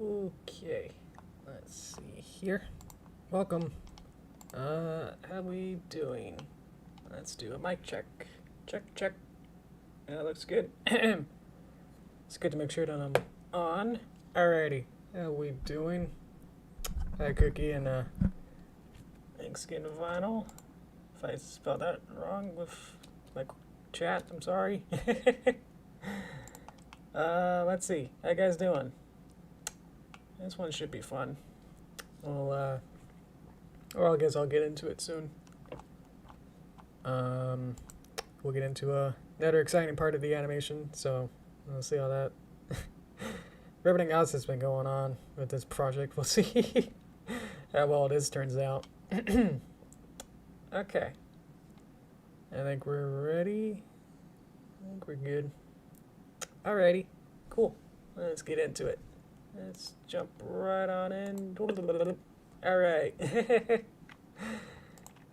Okay, let's see here. Welcome. How we doing? Let's do a mic check. Check, check. That looks good. It's good to make sure that I'm on. Alrighty, how we doing? Hi, Cookie and Skin Vinyl. If I spelled that wrong with my chat, I'm sorry. Let's see. How you guys doing? This one should be fun. Well, or I guess I'll get into it soon. We'll get into another exciting part of the animation, so we'll see how that everything else that's been going on with this project. We'll see how well this turns out. Okay. I think we're ready. I think we're good. Alrighty. Cool. Let's get into it. Let's jump right on in. Alright.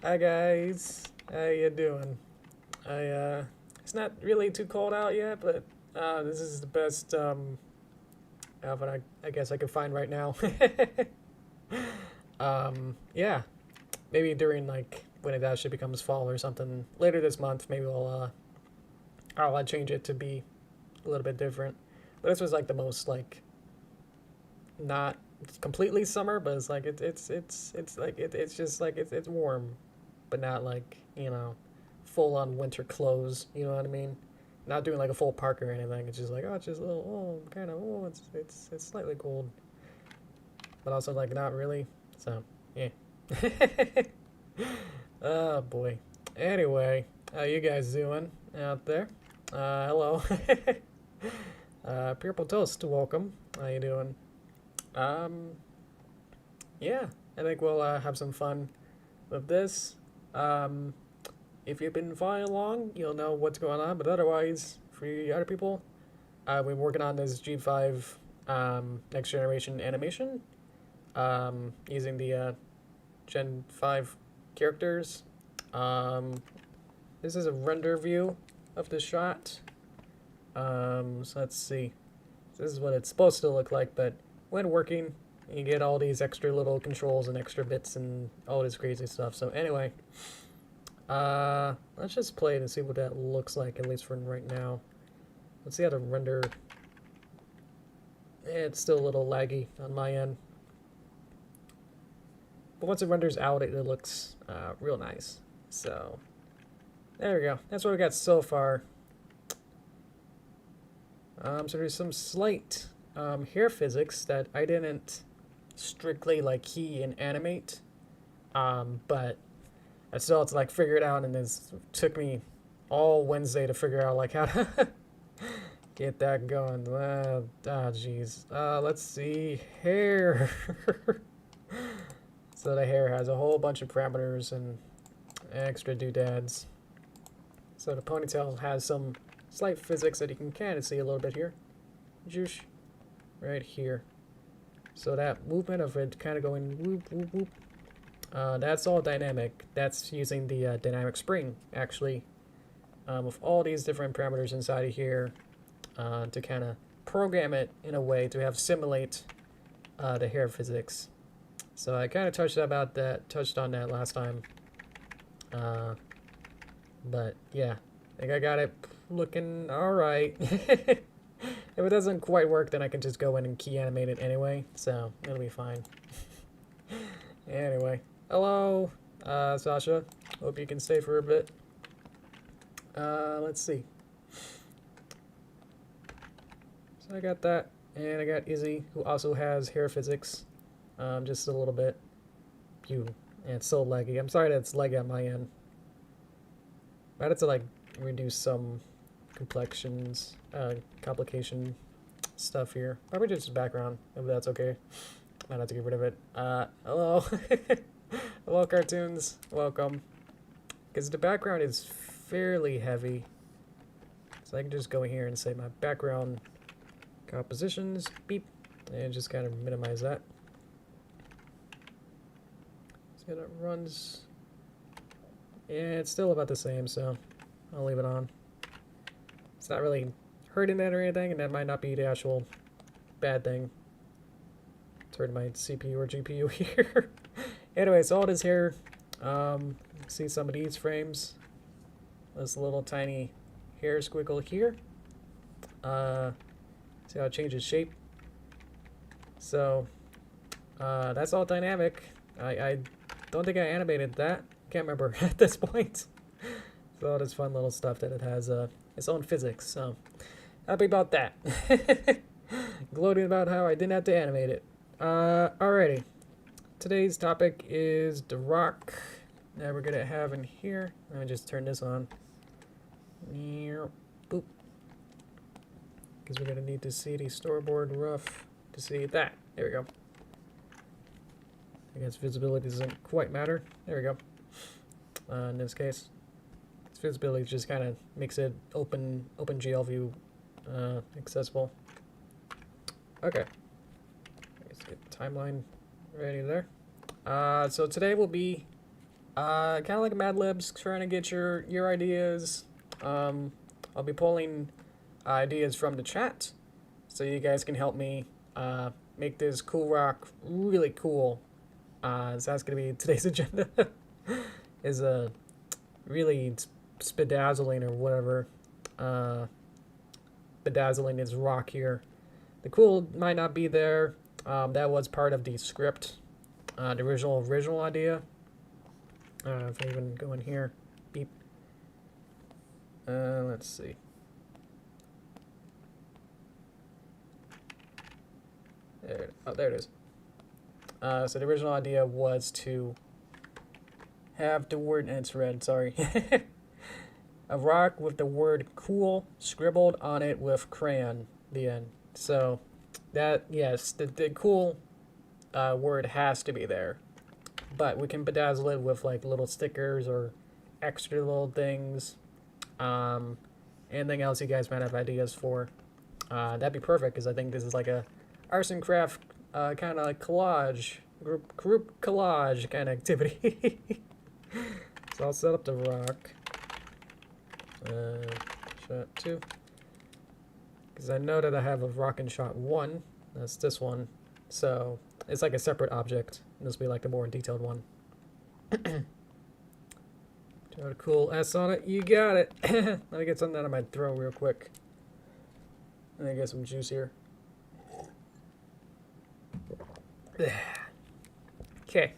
Hi guys. How you doing? It's not really too cold out yet, but this is the best outfit I guess I could find right now. Yeah. Maybe during like when it actually becomes fall or something later this month, maybe I'll change it to be a little bit different. But this was like the most like not completely summer, but it's like it's just like it's warm, but not like, you know, full on winter clothes, you know what I mean? Not doing like a full parka or anything. It's just like, oh, it's just a little, oh, kind of, oh, it's slightly cold, but also like not really. So yeah. Oh boy. Anyway, how you guys doing out there? Hello. Purple Toast, welcome. How you doing? Yeah, I think we'll have some fun with this. If you've been following along, you'll know what's going on, but otherwise, for you other people, we've been working on this G5 next generation animation using the Gen 5 characters. This is a render view of the shot. So let's see. This is what it's supposed to look like, but when working, you get all these extra little controls and extra bits and all this crazy stuff. So anyway, let's just play it and see what that looks like, at least for right now. Let's see how the render... It's still a little laggy on my end. But once it renders out, it looks real nice. So, there we go. That's what we got so far. So there's some slight hair physics that I didn't strictly like key and animate, but I still had to like figure it out, and this took me all Wednesday to figure out like how to get that going. Jeez. Let's see, hair. So the hair has a whole bunch of parameters and extra doodads. So the ponytail has some slight physics that you can kind of see a little bit here. Juice. Right here. So that movement of it kind of going whoop, whoop, whoop. That's all dynamic. That's using the dynamic spring, actually, with all these different parameters inside of here to kind of program it in a way to have simulate the hair physics. So I kind of touched on that last time. But yeah, I think I got it looking alright. If it doesn't quite work, then I can just go in and key animate it anyway, so it'll be fine. Anyway, hello, Sasha. Hope you can stay for a bit. Let's see. So I got that, and I got Izzy, who also has hair physics, just a little bit. Pew. And it's so laggy. I'm sorry that it's laggy on my end. I had to like reduce some complication stuff here. Probably just background, if that's okay. Might have to get rid of it. Hello. Hello, cartoons. Welcome. Because the background is fairly heavy. So I can just go here and say my background compositions, beep, and just kind of minimize that. So it runs. Yeah, it's still about the same, so I'll leave it on. It's not really hurting that or anything, and that might not be the actual bad thing. Turn my CPU or GPU here. Anyway, so all this here, see some of these frames. This little tiny hair squiggle here. See how it changes shape. So that's all dynamic. I don't think I animated that. Can't remember at this point. So all this fun little stuff that it has its own physics. So happy about that. Gloating about how I didn't have to animate it. Alrighty. Today's topic is the rock that we're gonna have in here. Let me just turn this on. Boop. Because we're gonna need to see the storyboard rough to see that. There we go. I guess visibility doesn't quite matter. There we go. In this case, its visibility just kind of makes it OpenGL view accessible. Okay. Let's get the timeline ready there. So today will be kind of like a Mad Libs, trying to get your ideas. I'll be pulling ideas from the chat, so you guys can help me make this cool rock really cool. So that's gonna be today's agenda. Is really bedazzling or whatever. Bedazzling this rock here. The cool might not be there. That was part of the script, the original idea. If I even go in here, beep. Let's see. There it is. So the original idea was to have the word, and it's red, sorry. A rock with the word cool scribbled on it with crayon, the end. So that, yes, the cool word has to be there. But we can bedazzle it with like little stickers or extra little things. Anything else you guys might have ideas for. That'd be perfect, because I think this is like a arts and craft kind of like collage, group collage kind of activity. So I'll set up the rock. Shot 2. Because I know that I have a rock in shot 1. That's this one. So it's like a separate object. This will be like the more detailed one. Got a cool S on it. You got it. Let me get something out of my throat real quick. And then get some juice here. Okay.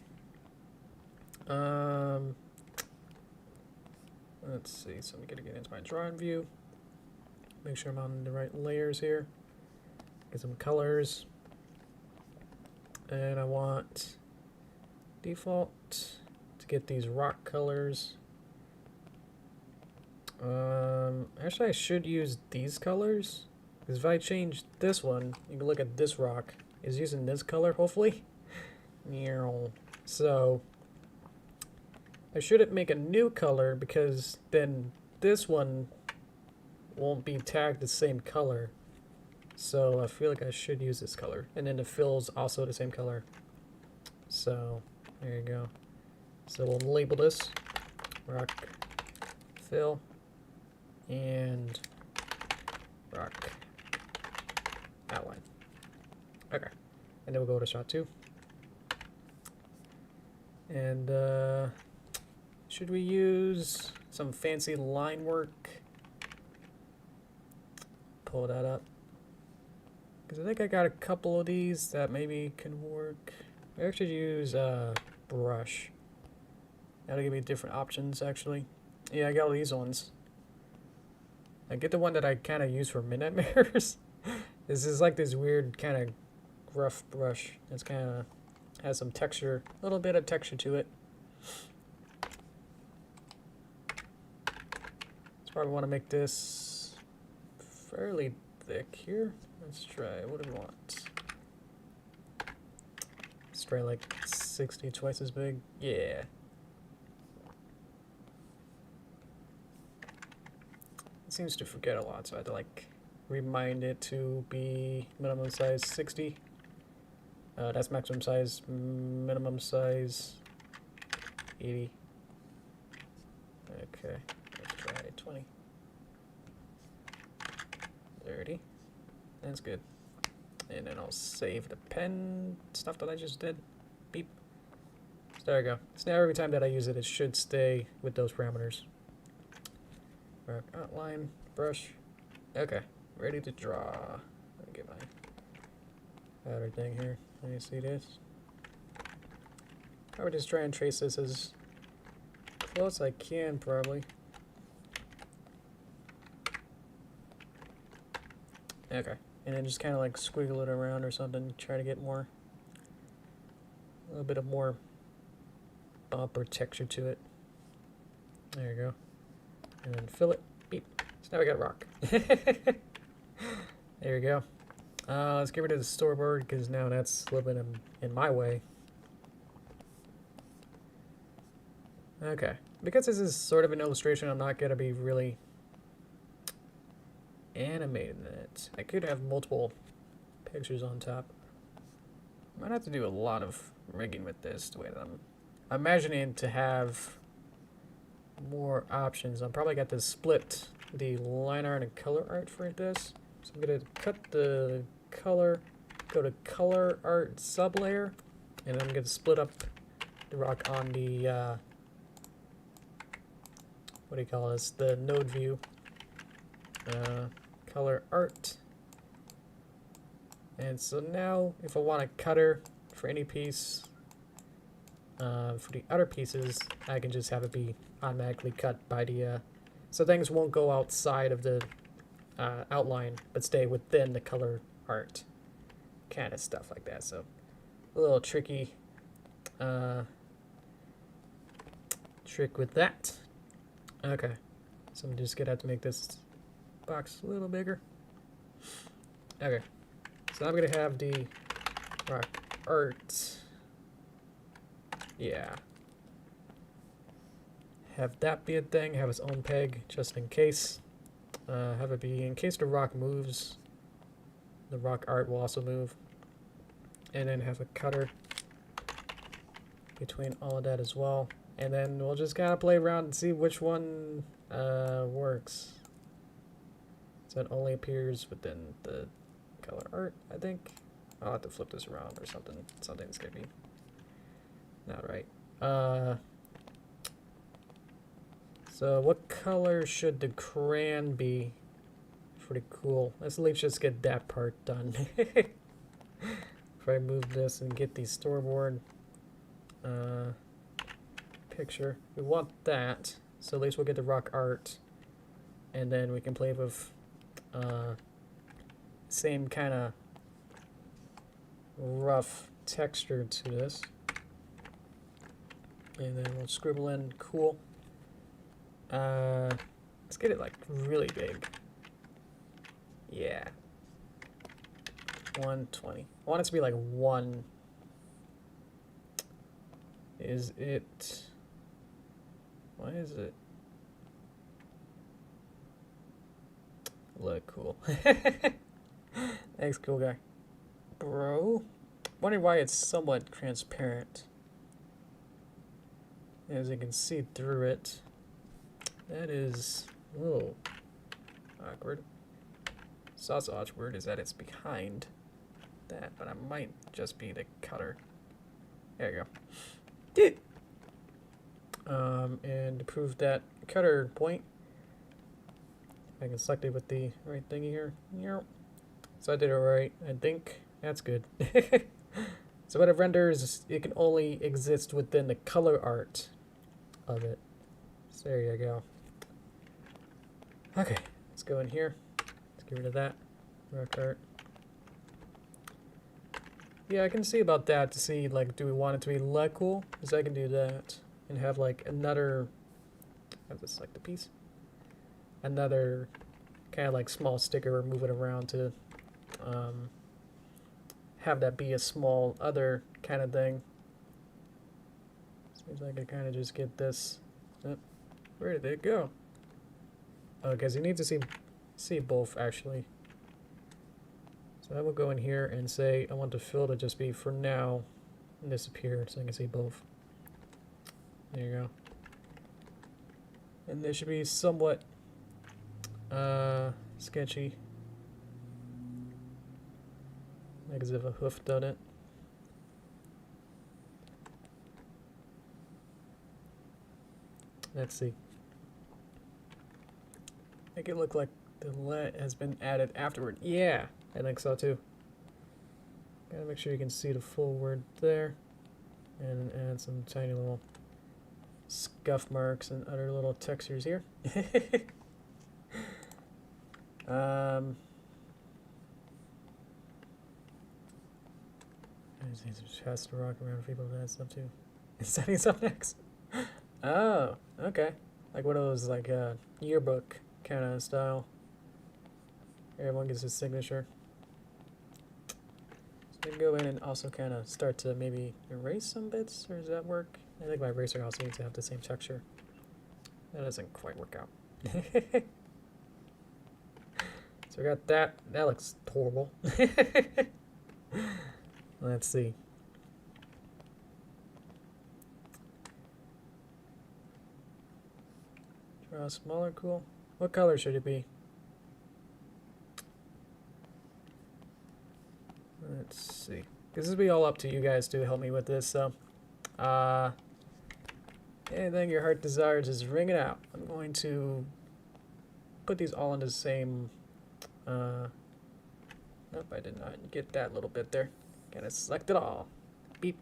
Let's see. So I'm gonna get into my drawing view. Make sure I'm on the right layers here. Get some colors. And I want default to get these rock colors. Actually, I should use these colors, because if I change this one, you can look at this rock is using this color, hopefully. So I shouldn't make a new color, because then this one won't be tagged the same color. So I feel like I should use this color, and then the fill's also the same color. So there you go. So we'll label this rock fill and rock outline. Okay, and then we'll go to shot 2. And should we use some fancy line work? Pull that up, because I think I got a couple of these that maybe can work. I actually use brush. That'll give me different options, actually. Yeah, I got all these ones. I get the one that I kind of use for midnight mirrors. This is like this weird kind of rough brush. It's kind of has some texture, a little bit of texture to it. So probably want to make this fairly thick here. Let's try, what do we want? Let's try like 60, twice as big. Yeah. It seems to forget a lot, so I had to like remind it to be minimum size 60. That's maximum size, minimum size 80. Okay, let's try 20. 30. That's good. And then I'll save the pen stuff that I just did. Beep. So there we go. So now every time that I use it, it should stay with those parameters. Rock outline, brush. Okay, ready to draw. Let me get my outer thing here. Let me see this. I would just try and trace this as close as I can, probably. Okay, and then just kind of like squiggle it around or something. Try to get more, a little bit of more bump or texture to it. There you go. And then fill it. Beep. So now we got rock. There we go. Let's get rid of the storyboard because now that's a little bit in my way. Okay. Because this is sort of an illustration, I'm not going to be really animating it. I could have multiple pictures on top. Might have to do a lot of rigging with this the way that I'm imagining to have more options. I'm probably got to split the line art and color art for this. So I'm going to cut the color, go to color art sublayer, and then I'm going to split up the rock on the, what do you call this, the node view. Color art. And so now if I want a cutter for any piece, for the other pieces, I can just have it be automatically cut by the, so things won't go outside of the outline, but stay within the color art. Kind of stuff like that. So a little tricky trick with that. Okay, so I'm just gonna have to make this box a little bigger. Okay, so I'm gonna have the rock art. Yeah. Have that be a thing, have its own peg just in case. Have it be in case the rock moves, the rock art will also move. And then have a cutter between all of that as well. And then we'll just kind of play around and see which one works. So it only appears within the color art, I think. I'll have to flip this around or something. Something's gonna be not right. So what color should the crayon be? Pretty cool. Let's at least just get that part done. If I move this and get the storyboard picture, we want that. So at least we'll get the rock art, and then we can play with same kind of rough texture to this. And then we'll scribble in cool. Let's get it like really big. Yeah. 120. I want it to be like 1. Is it? Why is it? Look cool. Thanks, cool guy. Bro. Wondering why it's somewhat transparent. As you can see through it. That is a little awkward. Sausage word is that it's behind that, but I might just be the cutter. There you go. And to prove that cutter point, I can select it with the right thingy here. So I did it right, I think. That's good. So when it renders, it can only exist within the color art of it. So there you go. Okay, let's go in here. Let's get rid of that. Rock art. Yeah, I can see about that to see, like, do we want it to be like cool? Because I can do that and have, like, another, I have to select the piece. Another kind of, like, small sticker, move it around to have that be a small other kind of thing. Seems like I kind of just get this. Oh, where did it go? Oh, because you need to see both, actually. So I will go in here and say I want the fill to just be, for now, disappear so I can see both. There you go. And they should be somewhat sketchy. Like as if a hoof done it. Let's see. Make it look like the let has been added afterward. Yeah, I think so too. Gotta make sure you can see the full word there. And add some tiny little scuff marks and other little textures here. Has to rock around for people to add stuff too. Setting stuff next. Oh, okay. Like one of those like yearbook kind of style. Everyone gets his signature. So we can go in and also kind of start to maybe erase some bits, or does that work? I think my eraser also needs to have the same texture. That doesn't quite work out. So we got that. That looks horrible. Let's see. Draw smaller, cool. What color should it be? Let's see. This will be all up to you guys to help me with this, so anything your heart desires is ring it out. I'm going to put these all in the same nope, I did not get that little bit there. Gotta select it all. Beep.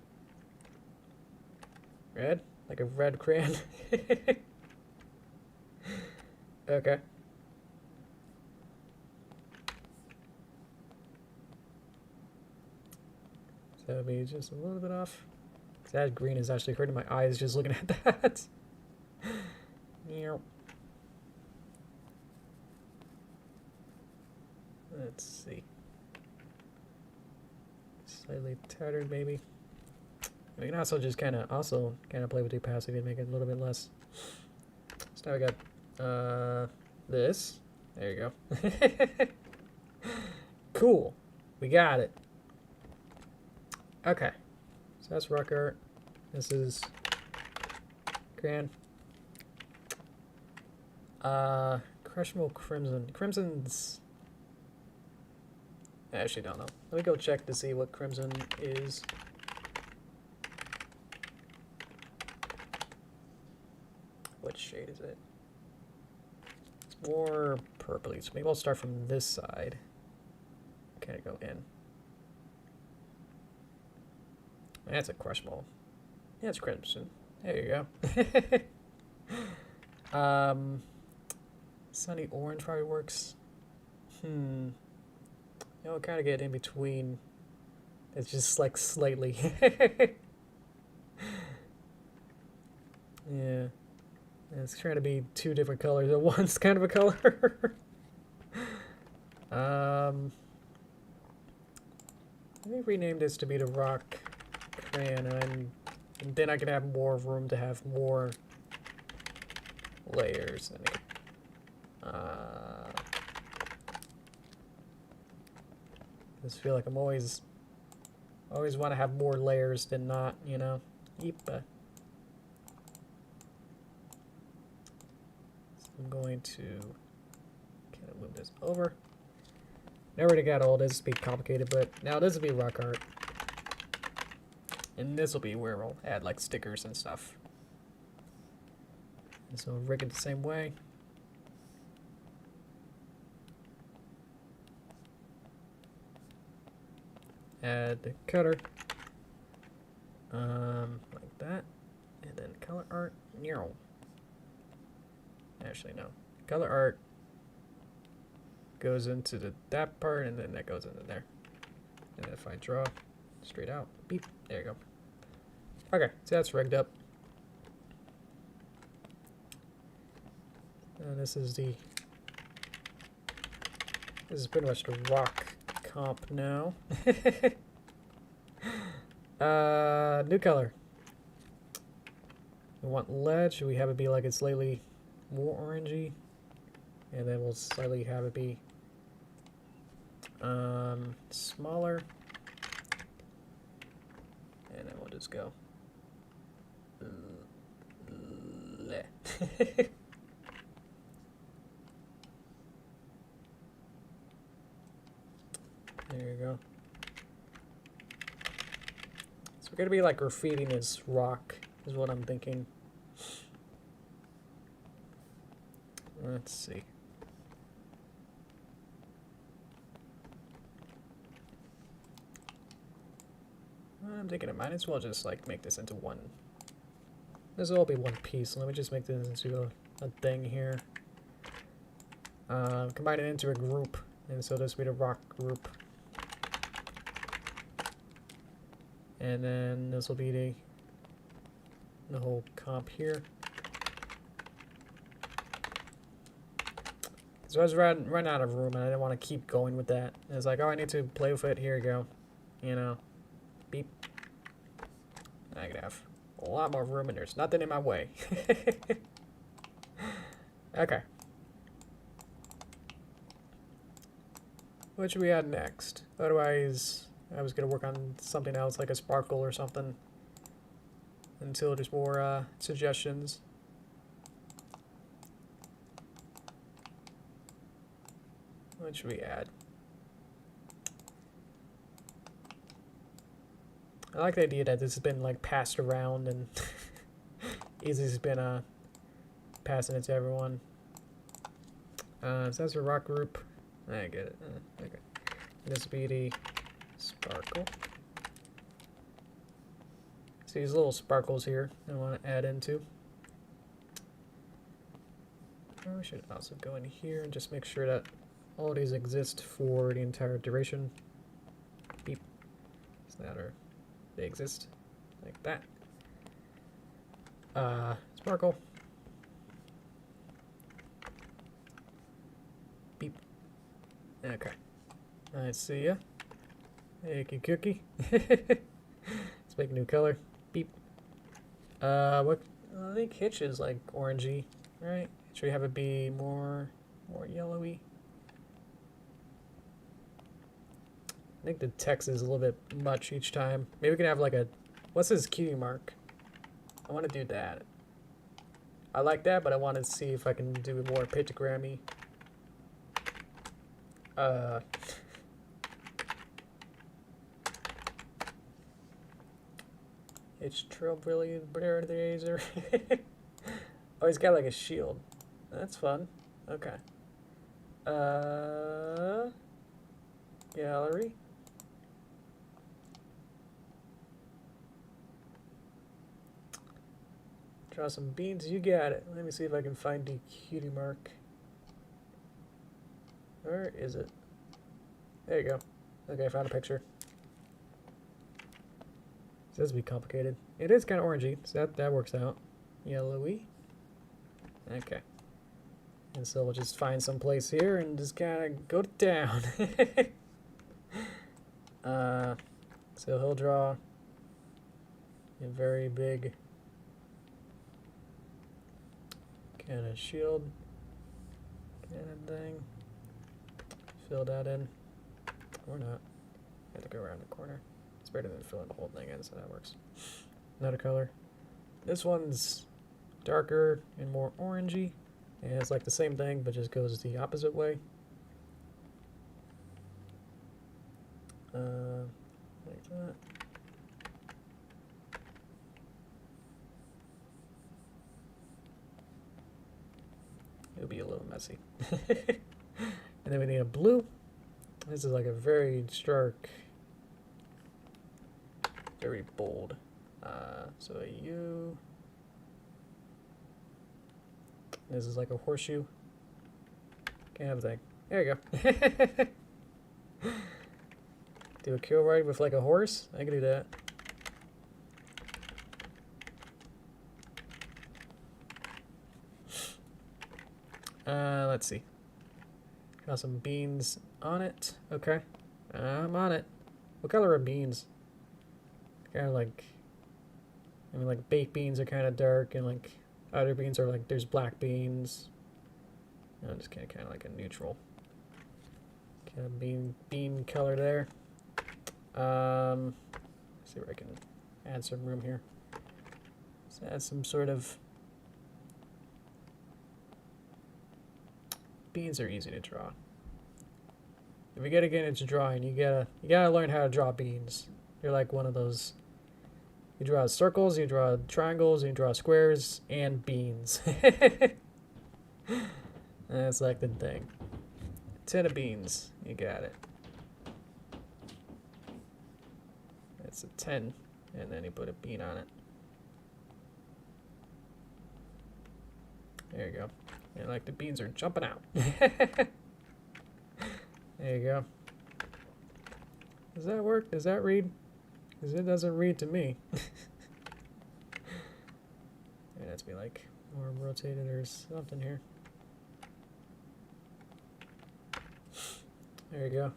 Red? Like a red crayon. Okay. So that'll be just a little bit off. That green is actually hurting my eyes just looking at that. Let's see. Slightly tattered, maybe. We can also just kind of play with the opacity and make it a little bit less. So now we got this. There you go. Cool. We got it. Okay. So that's rock art. This is grand. Crushable Crimson. Crimson's... I actually don't know. Let me go check to see what Crimson is. What shade is it? It's more purpley, so maybe I'll start from this side. Kind of go in. That's a crushable. Yeah, it's Crimson. There you go. Sunny Orange probably works. You know, kind of get in between. It's just like slightly. Yeah. It's trying to be two different colors at once, kind of a color. Let me rename this to be the Rock Crayon, and then I can have more room to have more layers in it. I just feel like I'm always want to have more layers than not, you know. Yep. So I'm going to kind of move this over. I already got all this to be complicated, but now this will be rock art. And this will be where we'll add like stickers and stuff. And so rig it the same way. Add the cutter. Like that. And then color art. Actually, no. Color art goes into that part, and then that goes into there. And then if I draw straight out, beep, there you go. Okay, so that's rigged up. This is pretty much the rock comp now. New color. We want lead. Should we have it be like it's slightly more orangey? And then we'll slightly have it be smaller. And then we'll just go. There you go. So we're gonna be like graffitiing this rock, is what I'm thinking. Let's see. I'm thinking I might as well just like make this into one. This will all be one piece. Let me just make this into a thing here. Combine it into a group, and so this will be the rock group. And then this will be the whole comp here. So I was running out of room, and I didn't want to keep going with that. And it's like, oh, I need to play with it. Here you go. You know, beep. I could have a lot more room, and there's nothing in my way. Okay. What should we add next? Otherwise, I was going to work on something else, like a sparkle or something, until there's more suggestions. What should we add? I like the idea that this has been like passed around and Easy's been passing it to everyone. So that's a rock group. I get it. Okay. This will be the sparkle. So these little sparkles here I want to add into. Oh, we should also go in here and just make sure that all these exist for the entire duration. Beep. Is that or they exist like that. Sparkle. Beep. Okay. I see ya. Hey, cookie. Let's make a new color. Beep. What? I think Hitch is like orangey, right? Should we have it be more yellowy? I think the text is a little bit much each time. Maybe we can have like a, what's his cutie mark? I want to do that. I like that, but I want to see if I can do more pictogrammy. It's trailblazer. Oh, he's got like a shield. That's fun. Okay. Gallery. Draw some beans. You got it. Let me see if I can find the cutie mark. Where is it? There you go. Okay, I found a picture. It says to be complicated. It is kind of orangey, so that works out. Yellowy. Okay. And so we'll just find some place here and just kind of go down. So he'll draw a very big kind of shield kind of thing. Fill that in. Or not. I have to go around the corner. It's better than filling the whole thing in, so that works. Another color. This one's darker and more orangey. And it's like the same thing, but just goes the opposite way. Like that. It'll be a little messy. And then we need a blue. This is like a very stark, very bold. So a U. This is like a horseshoe. Can't have a thing. There you go. Do a kill ride with like a horse? I can do that. Let's see. Got some beans on it. Okay. I'm on it. What color are beans? Kind of like, I mean, like baked beans are kind of dark, and like other beans are like, there's black beans. I'm just kind of like a neutral kind of bean color there. See where I can add some room here. Let's add some sort of. Beans are easy to draw. If you gotta get into drawing, you gotta learn how to draw beans. You're like one of those You draw circles, you draw triangles, you draw squares, and beans. That's like the thing. 10 of beans. You got it. That's a 10. And then you put a bean on it. There you go. And like the beans are jumping out. There you go. Does that work? Does that read? Because it doesn't read to me. It has to be like more rotated or something here. There you go.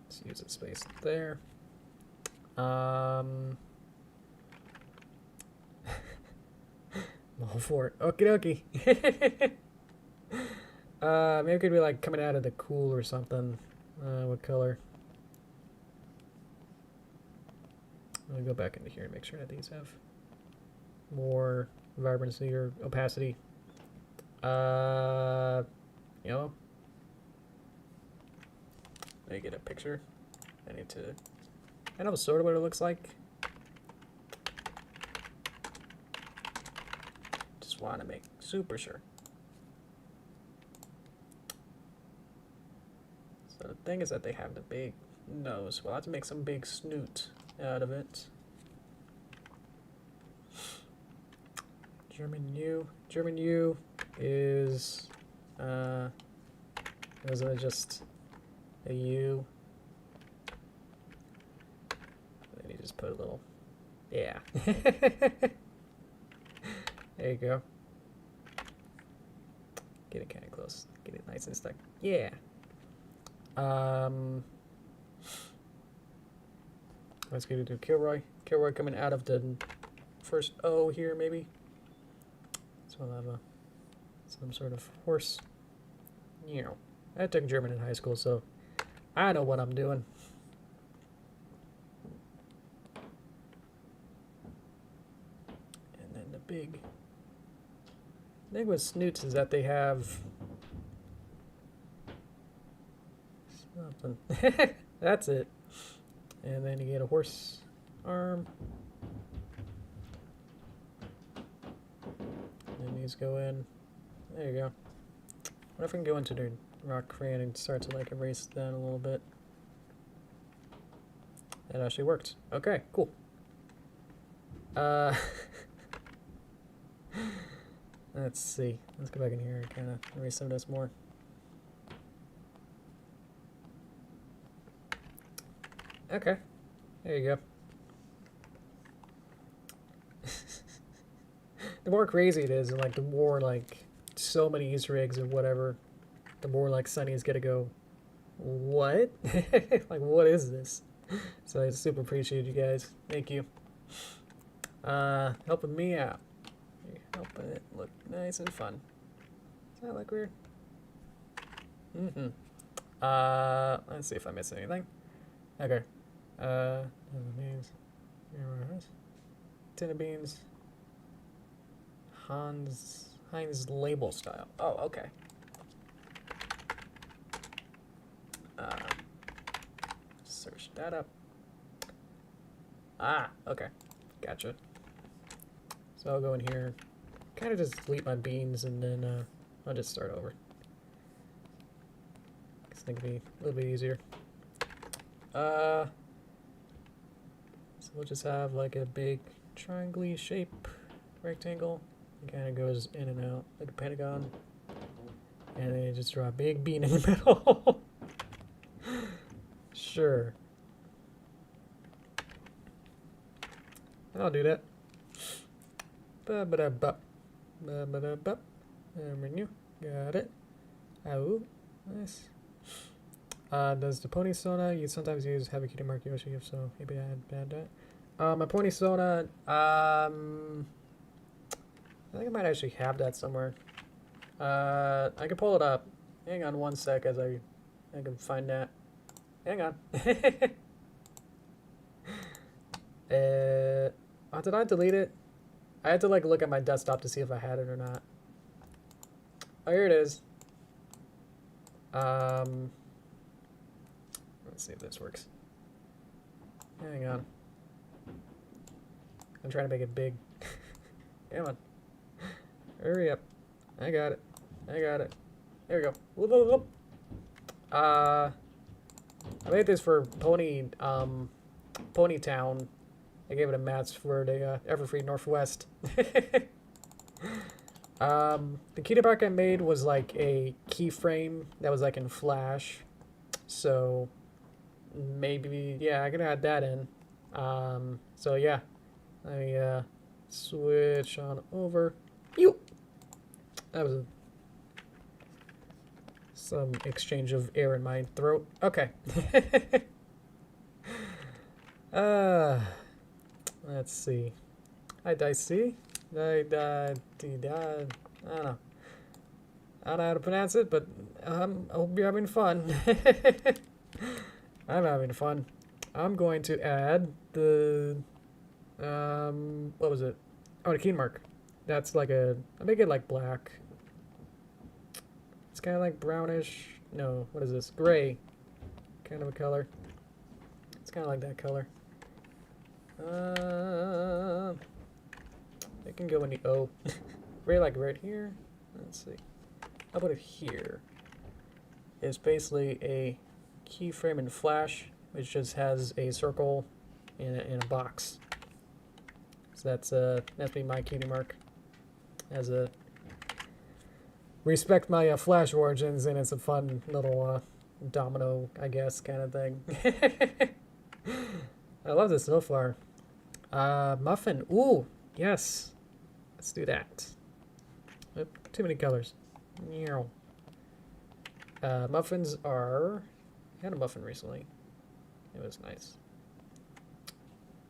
Let's use a space there. I'm all for it. Okie dokie. Maybe it could be like coming out of the cool or something. What color? I'm gonna go back into here and make sure that these have more vibrancy or opacity. Yellow. Let me get a picture. I know sort of what it looks like. Just want to make super sure. So the thing is that they have the big nose. We'll have to make some big snoot out of it. German U. German U is isn't it just a U? Then you just put a little, yeah. There you go. Get it kind of close. Get it nice and stuck. Yeah. Let's go to Kilroy. Kilroy coming out of the first O here, maybe. So we'll have some sort of horse. You know, I took German in high school, so I know what I'm doing. And then the big thing with snoots is that they have something. That's it. And then you get a horse arm. And these go in. There you go. What if I can go into the rock crayon and start to like erase that a little bit? That actually worked. Okay, cool. Let's see. Let's go back in here and kind of erase some of this more. Okay, there you go. The more crazy it is, and like the more like so many Easter eggs or whatever, the more like Sunny's gonna go, what? Like, what is this? So I super appreciate you guys. Thank you. Helping me out. You're helping it look nice and fun. Does that look weird? Let's see if I missed anything. Okay. Beans. Tin of beans. Heinz label style. Oh, okay. Search that up. Ah, okay. Gotcha. So I'll go in here, kind of just delete my beans, and then I'll just start over. I think it'd be a little bit easier. So we'll just have like a big triangle shape rectangle. It kind of goes in and out like a pentagon. And then you just draw a big bean in the middle. Sure. I'll do that. Ba-ba-da-bup. Ba-ba-da-bup. Menu. Got it. Oh, nice. Does the Pony Sona, you sometimes use Heavy Cutie Mark Yoshi, if so, maybe I had bad that. My Pony Sona, I think I might actually have that somewhere. I can pull it up. Hang on one sec as I can find that. Hang on. Oh, did I delete it? I had to like look at my desktop to see if I had it or not. Oh, here it is. Let's see if this works. Hang on. I'm trying to make it big. Come on. Hurry up. I got it. I got it. There we go. Whoop, whoop, whoop. I made this for Ponytown. I gave it a match for the Everfree Northwest. The cutie mark I made was like a keyframe that was like in Flash. So maybe, yeah, I could add that in. So yeah, let me switch on over. You. That was some exchange of air in my throat. Okay. Let's see. I don't know. I don't know how to pronounce it, but I hope you're having fun. I'm having fun. I'm going to add the what was it? Oh, the key mark. That's like I make it like black. It's kind of like brownish. No, what is this? Gray. Kind of a color. It's kind of like that color. It can go in the O. Right, like right here. Let's see. I'll put it here. It's basically a keyframe in Flash, which just has a circle in a box. So that's be my cutie mark. As a respect my Flash origins, and it's a fun little domino, I guess, kind of thing. I love this so far. Muffin. Ooh, yes. Let's do that. Oop, too many colors. Muffins are... I had a muffin recently. It was nice.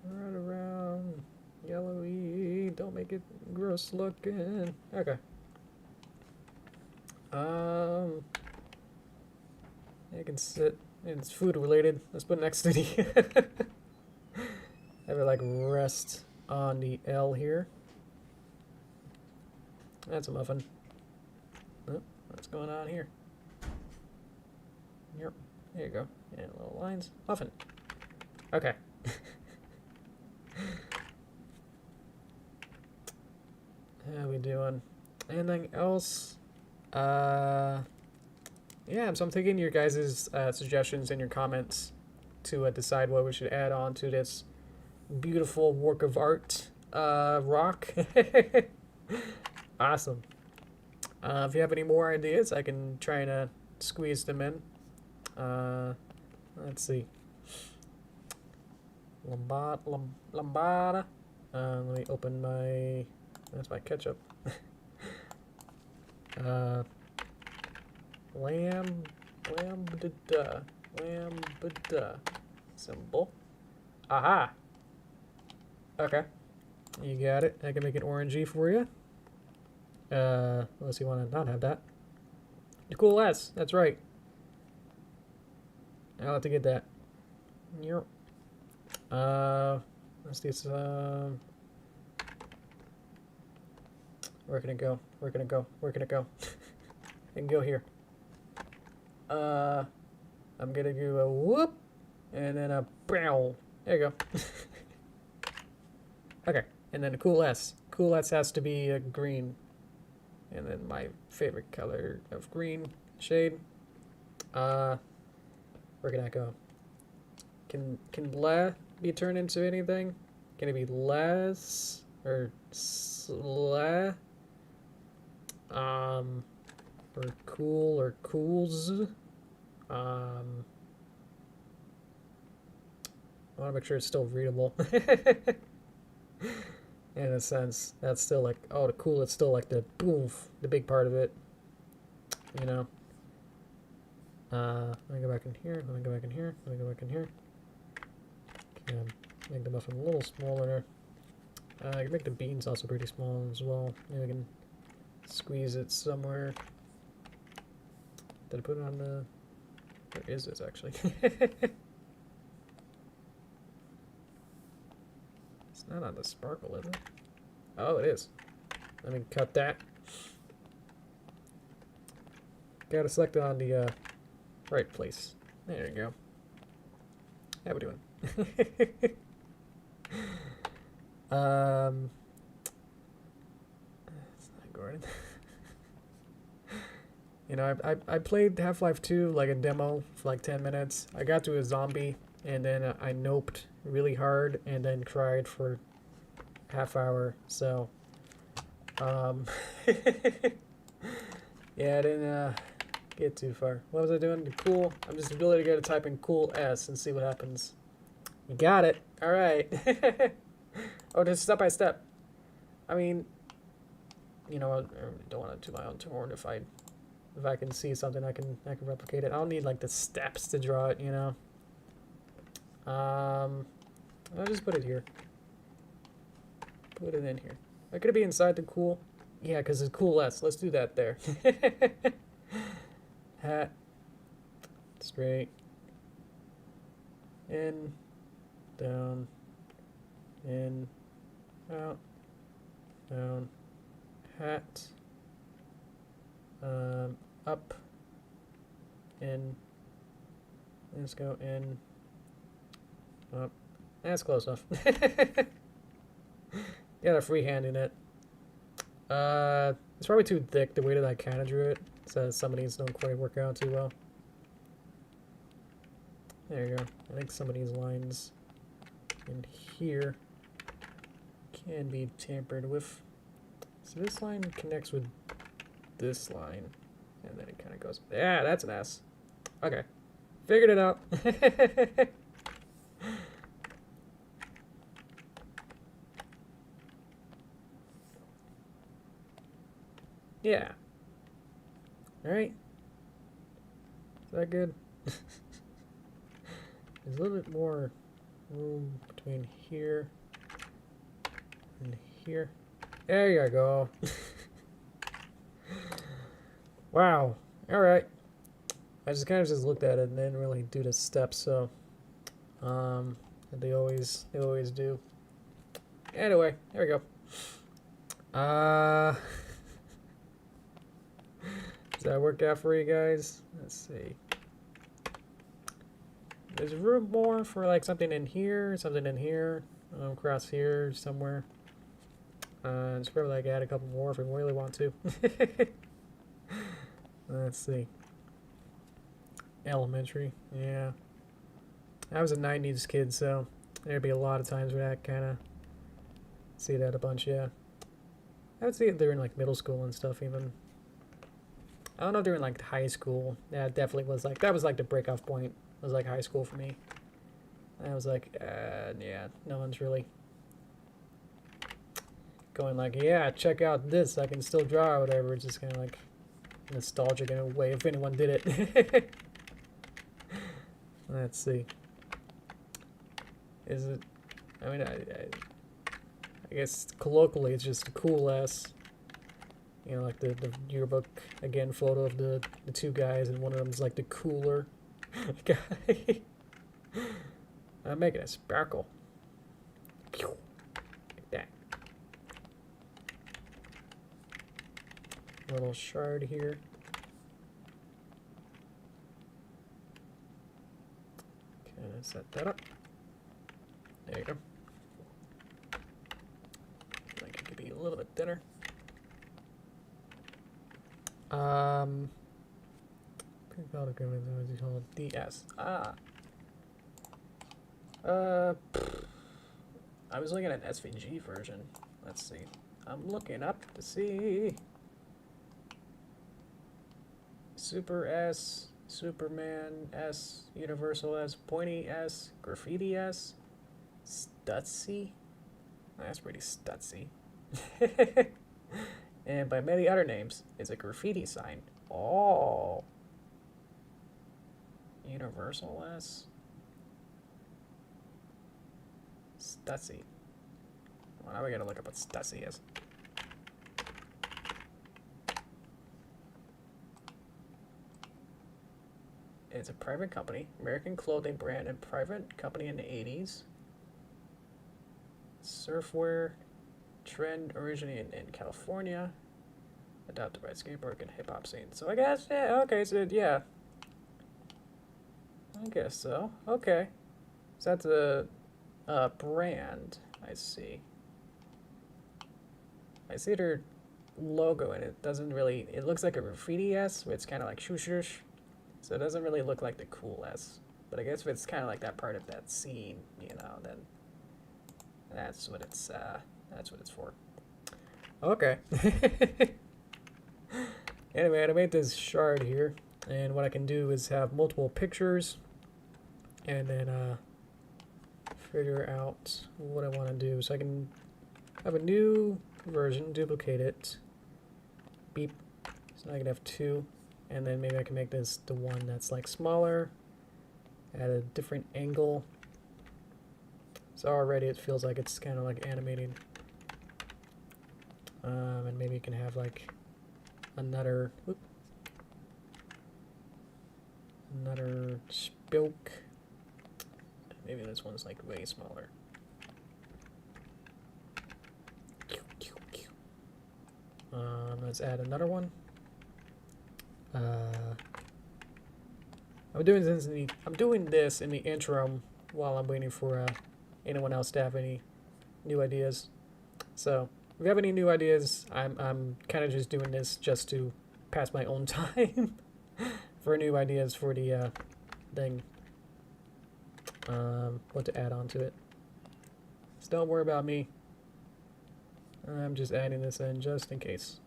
Right around yellowy. Don't make it gross looking. Okay. It can sit. It's food related. Let's put it next to the... Have it like rest on the L here. That's a muffin. Oh, what's going on here? Yep. There you go. Yeah, little lines. Muffin. Okay. How we doing? Anything else? Yeah, so I'm taking your guys' suggestions and your comments to decide what we should add on to this beautiful work of art rock. Awesome. If you have any more ideas, I can try and squeeze them in. Let's see. Lambada. Let me open my... That's my ketchup. Lambda. Symbol. Aha! Okay. You got it. I can make it orangey for you. Unless you want to not have that. The cool S. That's right. I'll have to get that. Yep. Let's do some... Where can it go? Where can it go? Where can it go? It can go here. I'm gonna do a whoop, and then a bow. There you go. Okay, and then a cool S. Cool S has to be a green. And then my favorite color of green shade. Where can that go? Can blah be turned into anything? Can it be less or sla? Or cool or cools? I want to make sure it's still readable. In a sense, that's still like, oh, the cool, it's still like the boom, the big part of it, you know. Let me go back in here, let me go back in here, let me go back in here. Can make the muffin a little smaller. I can make the beans also pretty small as well. Maybe I can squeeze it somewhere. Did I put it on the... Where is this actually? It's not on the sparkle, is it? Oh, it is. Let me cut that. Gotta select it on the right place. There you go. How we doing? It's not Gordon. You know, I played Half-Life 2 like a demo for like 10 minutes. I got to a zombie and then I noped really hard and then cried for half hour. So, yeah, I didn't get too far. What was I doing? Cool. I'm just really going to type in cool S and see what happens. You got it. All right. Oh, just step by step. I mean, you know, I don't want to do my own torn if I can see something, I can replicate it. I don't need like the steps to draw it, you know. I'll just put it here. Put it in here. Could it be inside the cool? Yeah, because it's cool S. Let's do that there. Hat. Straight. In. Down. In. Out. Down. Hat. Up. In. Let's go in. Up. That's close enough. Got a freehand in it. It's probably too thick the way that I kind of drew it. So some of these don't quite work out too well. There you go. I think some of these lines in here can be tampered with. So this line connects with this line, and then it kind of goes. Yeah, that's an S. Okay, figured it out. Yeah. All right. Is that good? There's a little bit more room between here and here. There you go. Wow. All right. I just kind of just looked at it and didn't really do the steps, so they always do. Anyway, there we go. Does that work out for you guys? Let's see. There's room more for like something in here, across here somewhere. Just probably like add a couple more if we really want to. Let's see. Elementary, yeah. I was a 90s kid, so there'd be a lot of times where I kind of see that a bunch, yeah. I would see it during like middle school and stuff even. I don't know, during like high school. Yeah, it definitely was like, that was like the breakoff point. It was like high school for me. I was like, yeah, no one's really going like, yeah, check out this, I can still draw or whatever. It's just kind of like nostalgic in a way if anyone did it. Let's see. Is it, I mean, I guess colloquially it's just a cool S. You know, like the yearbook, again, photo of the two guys, and one of them's like the cooler guy. I'm making it sparkle. Like that. Little shard here. Okay, set that up. There you go. I think it could be a little bit thinner. DS. I was looking at an SVG version. Let's see. I'm looking up to see. Super S, Superman S, Universal S, Pointy S, Graffiti S, Stutzy. That's pretty stutzy. And by many other names, it's a graffiti sign. Oh. Universal S. Stutzy. Well, now we gotta look up what Stutzy is. It's a private company, American clothing brand and private company in the 80s. Surfwear trend originated in California, adopted by skateboard and hip hop scene. So I guess, yeah, okay, so yeah. I guess so. Okay. So that's a brand, I see. I see their logo and it doesn't really, it looks like a graffiti S, where it's kind of like shoosh. So it doesn't really look like the cool S. But I guess if it's kind of like that part of that scene, you know, then that's what it's for. Okay. Anyway, I made this shard here, and what I can do is have multiple pictures, and then figure out what I want to do. So I can have a new version, duplicate it, beep. So now I can have two, and then maybe I can make this the one that's like smaller, at a different angle. So already it feels like it's kind of like animating. And maybe you can have like another spoke. Maybe this one's like way smaller. Let's add another one. I'm doing this in the interim while I'm waiting for anyone else to have any new ideas. So if you have any new ideas, I'm kind of just doing this just to pass my own time for new ideas for the thing. What to add on to it. So don't worry about me. I'm just adding this in just in case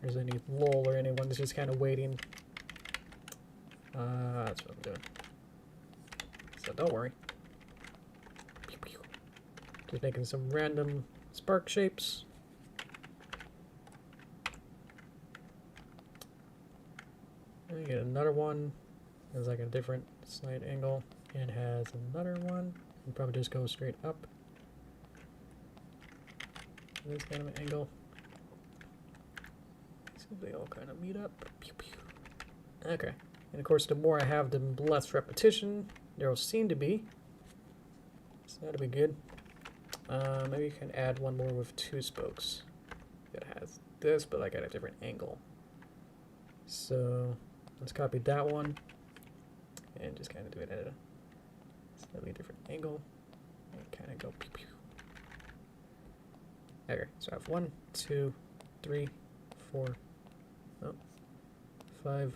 there's any lull or anyone that's just kind of waiting. That's what I'm doing. So don't worry. Just making some random spark shapes. And get another one. Has like a different slight angle. And has another one. And probably just go straight up. This kind of an angle. So they all kind of meet up. Pew, pew. Okay. And of course, the more I have, the less repetition there will seem to be. So that'll be good. Maybe you can add one more with two spokes. It has this, but like at a different angle. So let's copy that one and just kind of do it at a slightly different angle and kind of go pew pew. Okay, so I have 1, 2, 3, 4, 5,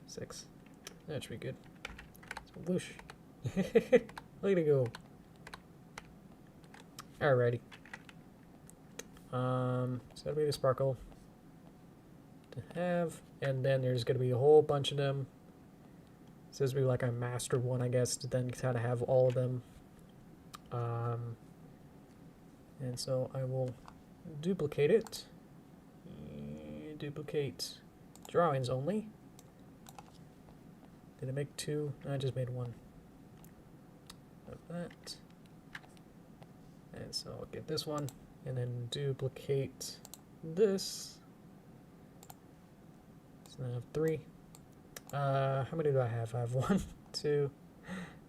6. That should be good. So whoosh. Look at it go. Alrighty. So that'll be the sparkle to have, and then there's gonna be a whole bunch of them. So this will be like a master one, I guess, to then kind of have all of them. And so I will duplicate it. Duplicate drawings only. Did I make two? I just made one of that. And so I'll get this one and then duplicate this. So I have 3. How many do I have? I have 1, 2,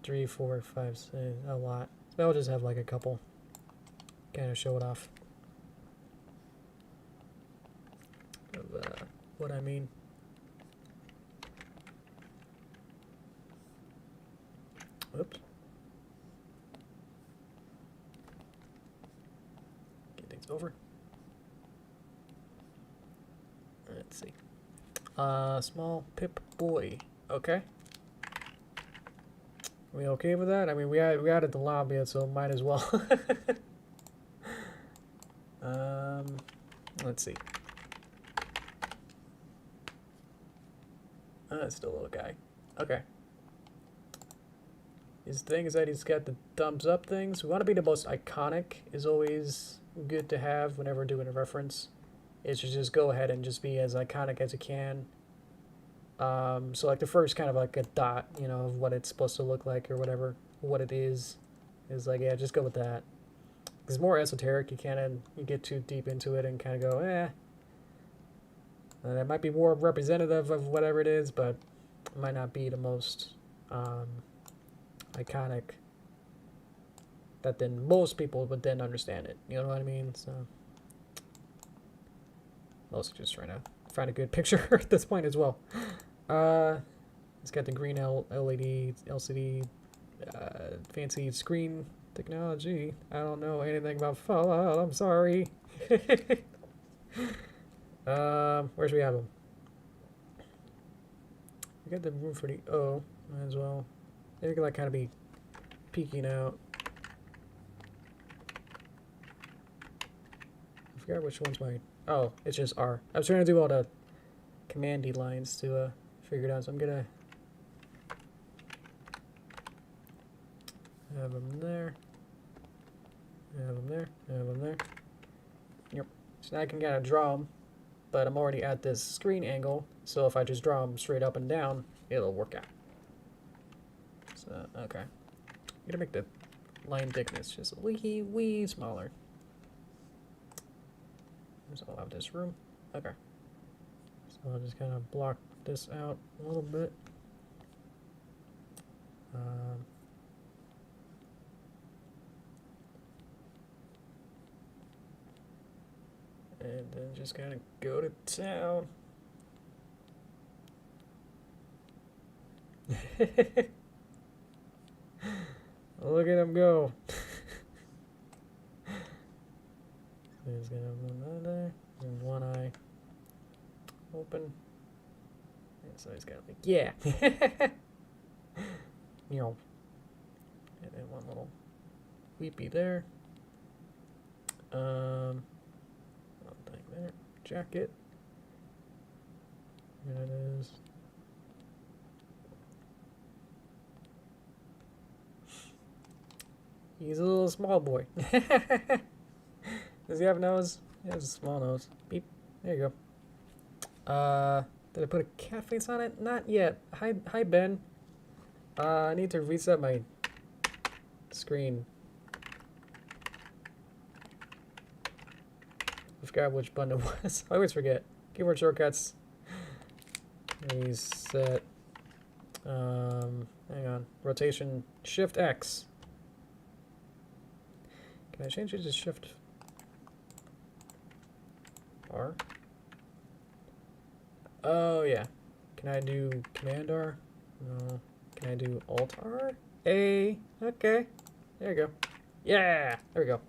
3, 4, 5, 6, a lot. So I'll just have like a couple. Kind of show it off. Of what I mean. Oops. Get things over. Let's see. Small Pip Boy. Okay. We okay with that? I mean, we added the lobby, so might as well. Let's see. It's still a little guy. Okay. His thing is that he's got the thumbs up things. We want to be the most iconic is always good to have whenever doing a reference. Is to just go ahead and just be as iconic as you can. So like the first kind of like a dot, you know, of what it's supposed to look like or whatever, what it is like, yeah, just go with that. It's more esoteric. You get too deep into it and kind of go, eh. That might be more representative of whatever it is, but it might not be the most iconic that then most people would then understand it. You know what I mean? So mostly just trying to find a good picture at this point as well. It's got the green LED, LCD, fancy screen technology. I don't know anything about Fallout. I'm sorry. Where's we have them? We got the room for the O. Might as well. They can like kind of be peeking out. I forgot which one's my. Oh, it's just R. I was trying to do all the commandy lines to figure it out, so I'm gonna have them there. Have them there. Have them there. Yep. So now I can kind of draw them, but I'm already at this screen angle, so if I just draw them straight up and down, it'll work out. So, okay. I'm gonna make the line thickness just a wee smaller. So I'll have this room. Okay. So I'll just kind of block this out a little bit. And then just kind of go to town. Look at him go. So he's gonna have one there, and one eye open. And so he's got like, yeah. You know. And then one little weepy there. One thing there. Jacket. There it is. He's a little small boy. Does he have a nose? He has a small nose. Beep. There you go. Did I put a cat face on it? Not yet. Hi Ben. I need to reset my screen. I forgot which button it was. I always forget. Keyboard shortcuts. Reset. Hang on. Rotation. Shift X. Can I change it to Shift R? Oh yeah. Can I do Command R? No. Can I do Alt R? A. Okay. There you go. Yeah. There we go.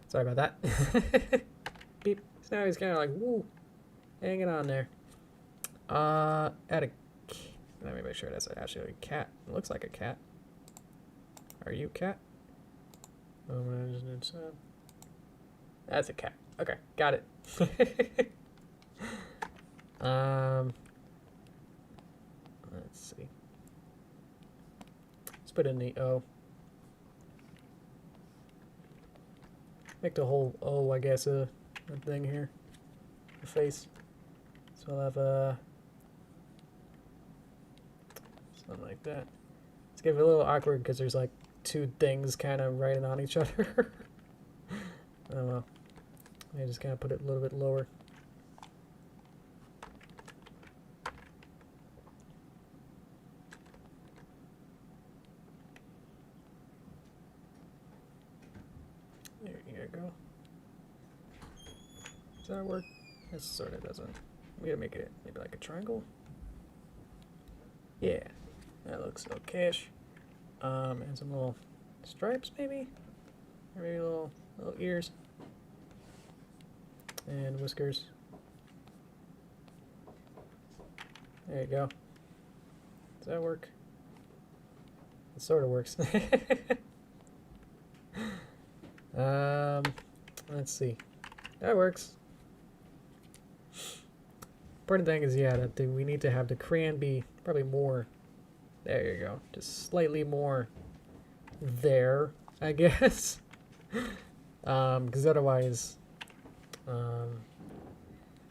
Sorry about that. Beep. So now he's kind of like woo, hanging on there. Add a. Let me make sure that's actually a cat. It looks like a cat. Are you a cat? That's a cat. Okay, got it. Let's see. Let's put in the O. Make the whole O, I guess, a thing here. The face. So I'll have something like that. It's gonna be a little awkward because there's like two things kind of riding on each other. I don't know. I just kind of put it a little bit lower. There you go. Does that work? It sort of doesn't. I'm gonna make it maybe like a triangle. Yeah, that looks okay-ish. And some little stripes maybe? Or maybe little ears. And whiskers. There you go. Does that work? It sort of works. Let's see. That works. Important thing is, yeah, that we need to have the crayon be probably more. There you go. Just slightly more there, I guess. Because otherwise,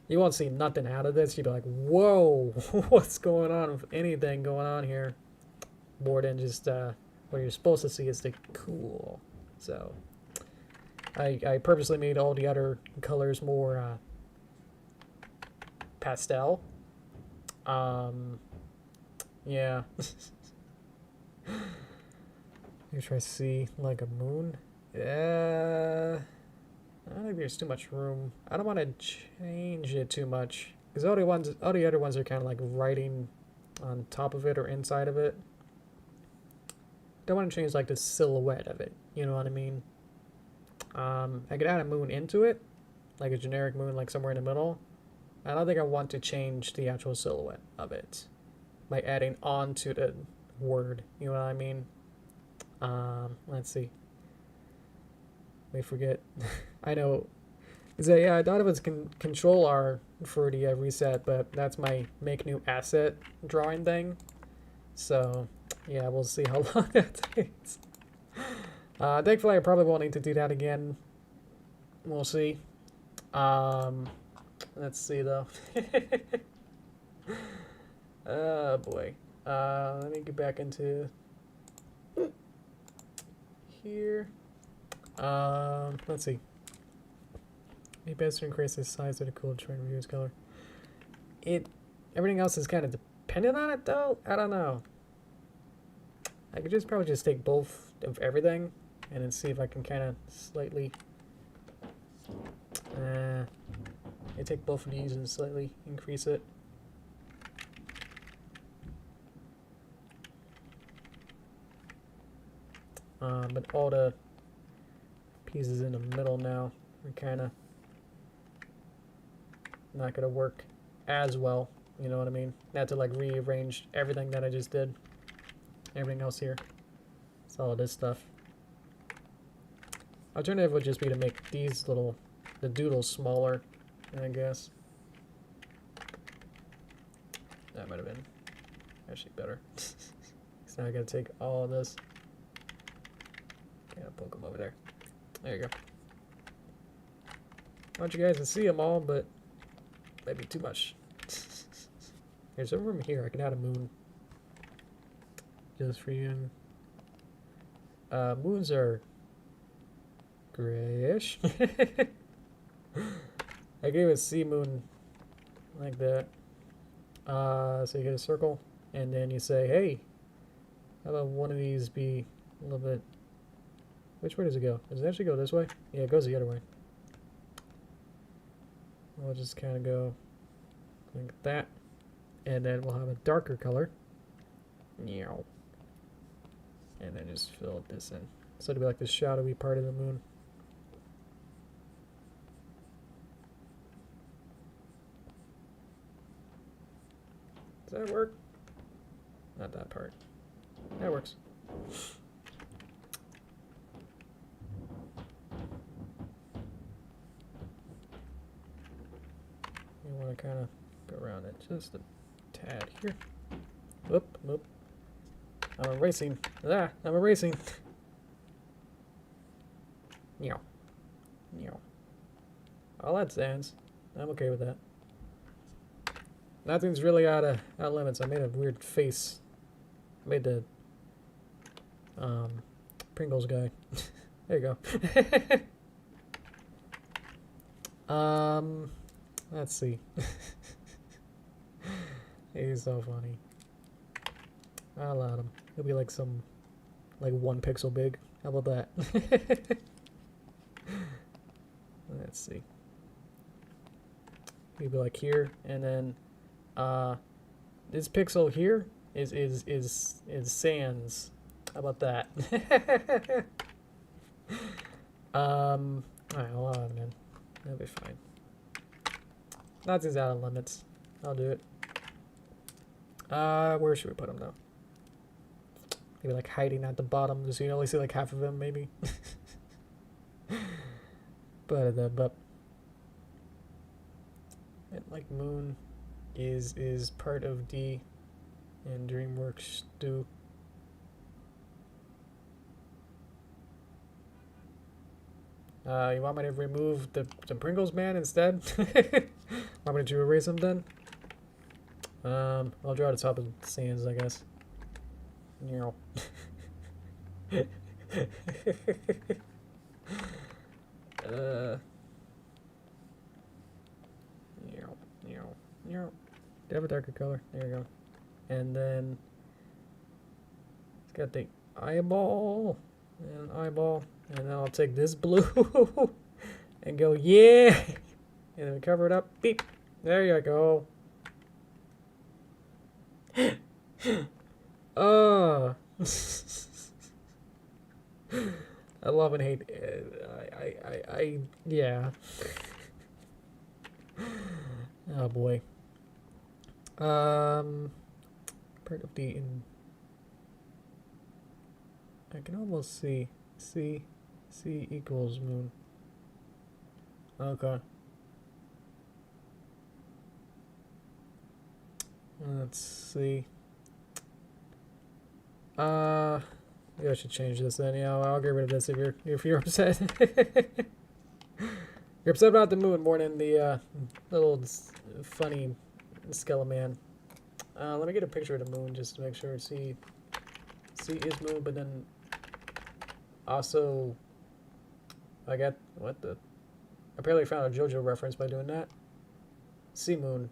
you won't see nothing out of this. You'd be like, whoa, what's going on with anything going on here? More than just what you're supposed to see is the cool. So I purposely made all the other colors more pastel. Yeah. You try to see like a moon. Yeah. I don't think there's too much room. I don't want to change it too much because all the other ones are kind of like writing on top of it or inside of it. Don't want to change like the silhouette of it, you know what I mean? I could add a moon into it, like a generic moon, like somewhere in the middle. I don't think I want to change the actual silhouette of it by adding on to the word, you know what I mean? Let's see. We forget. I know. So yeah, I thought it was Control R for the reset, but that's my make new asset drawing thing. So yeah, we'll see how long that takes. Thankfully, I probably won't need to do that again. We'll see. Let's see though. Oh boy. Let me get back into here. Let's see. It best to increase the size of the cool train reduce color. Everything else is kind of dependent on it though. I don't know. I could probably just take both of everything and then see if I can kind of slightly I take both of these and slightly increase it. But all the pieces in the middle now are kind of not going to work as well, you know what I mean? I had to like rearrange everything that I just did. Everything else here. It's all of this stuff. Alternative would just be to make these the doodles smaller, I guess. That might have been actually better. So now I gotta take all of this. Yeah, poke them over there. There you go. I want you guys to see them all, but maybe too much. There's a room here. I can add a moon. Just for you. Moons are grayish. I gave a sea moon like that. So you get a circle, and then you say, hey, how about one of these be a little bit... Which way does it go? Does it actually go this way? Yeah, it goes the other way. We'll just kind of go like that. And then we'll have a darker color. Meow. And then just fill this in. So it'll be like the shadowy part of the moon. Does that work? Not that part. That works. You want to kind of go around it just a tad here. Whoop, whoop. I'm erasing. Ah, I'm erasing. Meow. Meow. All that stands. I'm okay with that. Nothing's really out of limits. I made a weird face. I made the Pringles guy. There you go. Let's see. He's so funny. I'll allow him. He'll be like like 1 pixel big. How about that? Let's see. He'll be like here, and then this pixel here is sans. How about that? Alright, I'll allow him in. That'll be fine. Nothing's out of limits. I'll do it. Where should we put him though? Maybe like hiding at the bottom, just so you only see like half of him, maybe. But and like moon is part of D and DreamWorks do. You want me to remove the Pringles man instead? Want me to erase him then? I'll draw the top of the sands, I guess. Meow. Do you have a darker color? There you go. And then it's got the eyeball and eyeball. And then I'll take this blue and go, yeah! And then we cover it up. Beep. There you go. Oh. I love and hate. Yeah. Oh boy. Part of the I can almost see C equals moon. Okay. Let's see. Maybe I should change this then. Yeah, I'll get rid of this if you're upset. You're upset about the moon more than the little funny skeleton man. Let me get a picture of the moon just to make sure. C is moon, but then also I got what the. Apparently found a JoJo reference by doing that. Sea moon.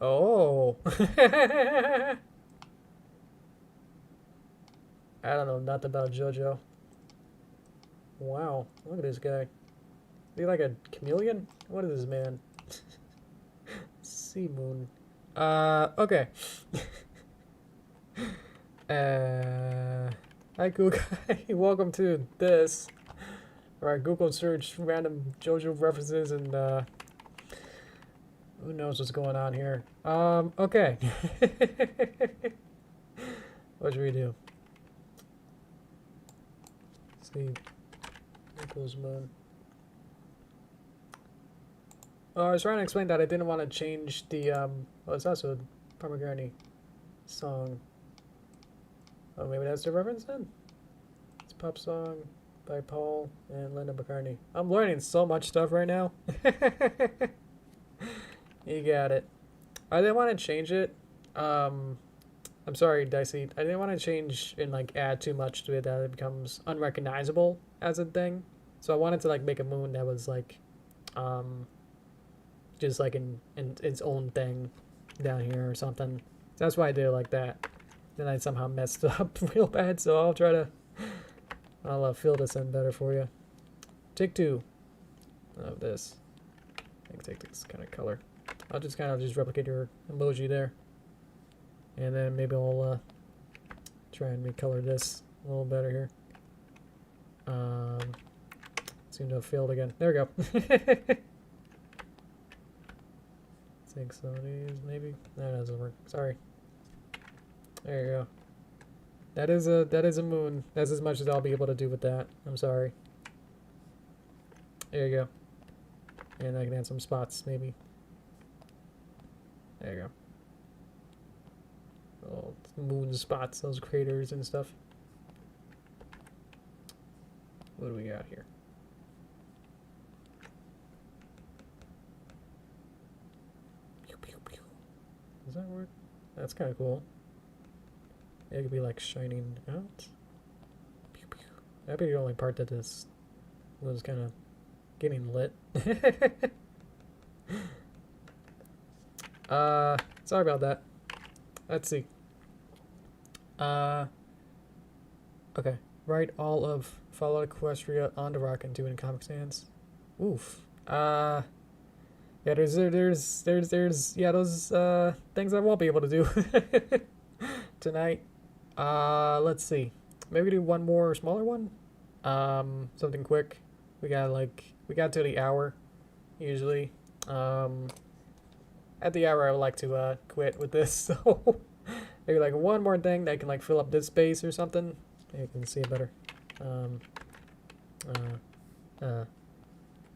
Oh. I don't know nothing about JoJo. Wow, look at this guy. Is he like a chameleon? What is this man? Sea moon. Okay. Hi Google. Welcome to this. Alright, Google search random JoJo references and who knows what's going on here. Okay. What should we do? See equals moon. Oh, I was trying to explain that I didn't want to change the well, it's also a pomegranate song. Oh, maybe that's the reference then? It's a pop song by Paul and Linda McCartney. I'm learning so much stuff right now. You got it. I didn't want to change it. I'm sorry, Dicey. I didn't want to change and like add too much to it that it becomes unrecognizable as a thing. So I wanted to like make a moon that was like just like in its own thing down here or something. So that's why I did it like that. Then I somehow messed up real bad, so I'll try to I'll fill this in better for you. Take 2 of this. I can take this kind of color. I'll just kind of just replicate your emoji there. And then maybe I'll try and recolor this a little better here. Seem to have failed again. There we go. Take some of these, maybe. That doesn't work. Sorry. There you go. That is a moon. That's as much as I'll be able to do with that. I'm sorry. There you go. And I can add some spots, maybe. There you go. Little moon spots, those craters and stuff. What do we got here? Does that work? That's kind of cool. It could be like shining out. That'd be the only part that this was kind of getting lit. Sorry about that. Let's see. Okay. Write all of Fallout Equestria on the rock and do it in Comic Sans. Oof. Yeah, there's yeah, those things I won't be able to do tonight. Let's see. Maybe do one more smaller one. Something quick. We got to the hour usually. At the hour I would like to quit with this, so maybe like one more thing that can like fill up this space or something. Maybe you can see it better.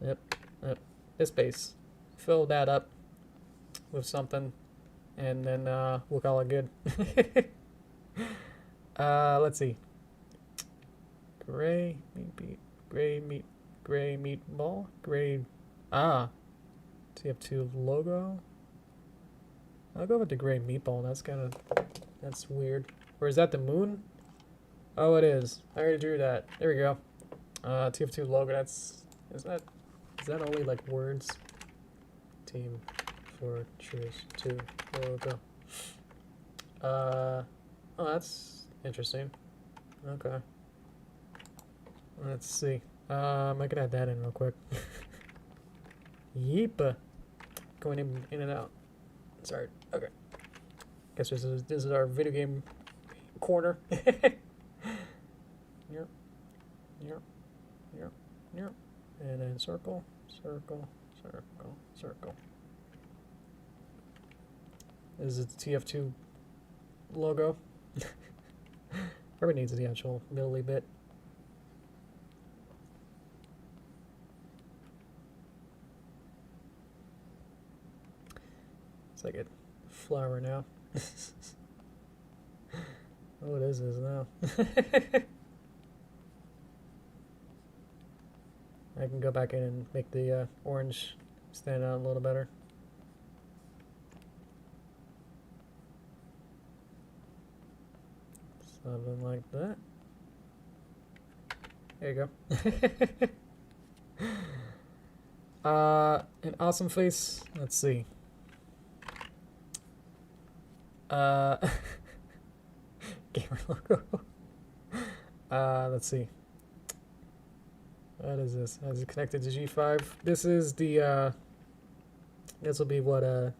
Yep. This space. Fill that up with something, and then we'll call it good. Let's see. Gray meatball. Tf2 Logo. I'll go with the gray meatball. That's weird. Or is that the moon? Oh, it is. I already drew that. There we go. Tf2 Logo. Is that only like words? Team for choose 2 Logo. Oh, that's interesting. Okay. Let's see. I can add that in real quick. Yeepa. Going in and out. Sorry. Okay. Guess this is our video game corner. Yep. Yep. Yep. Yep. And then circle, circle, circle, circle. This is the Tf2 logo. Everybody needs the actual middle bit. It's like a flower now. What is this now? I can go back in and make the orange stand out a little better. Something like that. There you go. An awesome face. Let's see. Gamer logo. Let's see. What is this? Is it connected to G5? This is the, this will be what,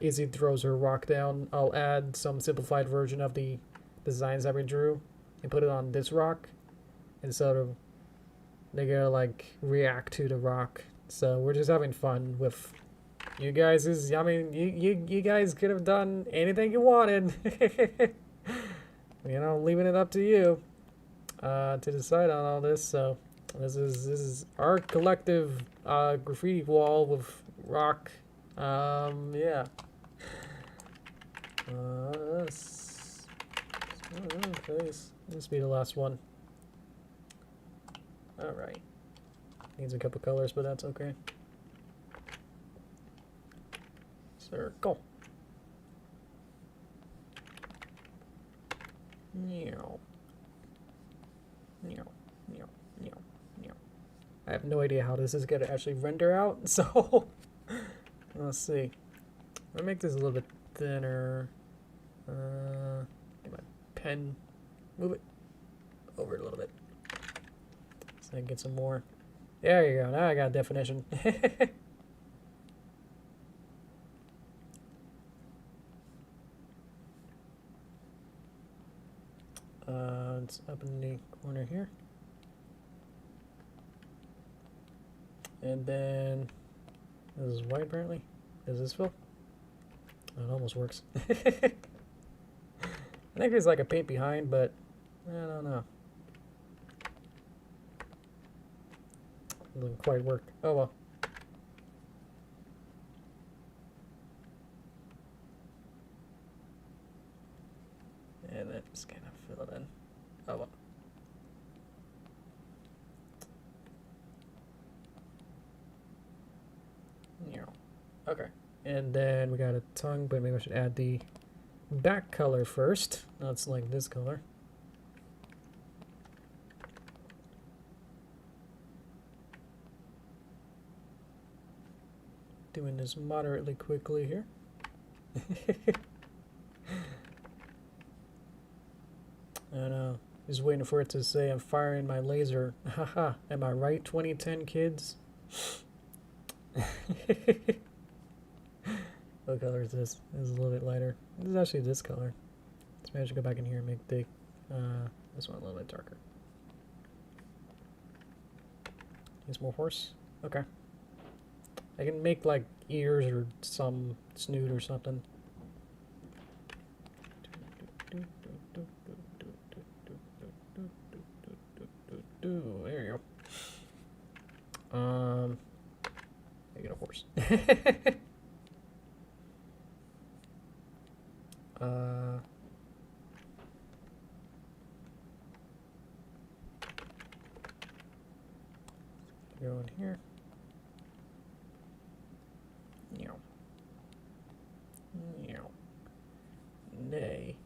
Izzy throws her rock down. I'll add some simplified version of the designs that we drew and put it on this rock. And so they're gonna, like, react to the rock. So we're just having fun with you guys. I mean, you guys could have done anything you wanted. You know, leaving it up to you to decide on all this. So this is our collective graffiti wall with rock. Yeah. This be the last one. All right. Needs a couple colors, but that's okay. Circle. Meow. Meow. Meow. Meow. Meow. I have no idea how this is gonna actually render out, so let's see. Let me make this a little bit thinner. Get my pen. Move it over a little bit. So I can get some more. There you go. Now I got definition. It's up in the corner here. And then this is white apparently. Does this fill? Oh, it almost works. I think there's like a paint behind, but I don't know. It doesn't quite work. Oh well. And then just kind of fill it in. Oh well. Okay. And then we got a tongue, but maybe I should add the back color first. That's like this color. Doing this moderately quickly here. I know. Just waiting for it to say I'm firing my laser. Haha. Am I right, 2010 kids? What color is this? This is a little bit lighter. This is actually this color. Let's maybe I should go back in here and make the this one a little bit darker. Needs more horse? Okay. I can make like ears or some snoot or something. There you go. I get a horse. Go in here. Meow. Meow. Nay.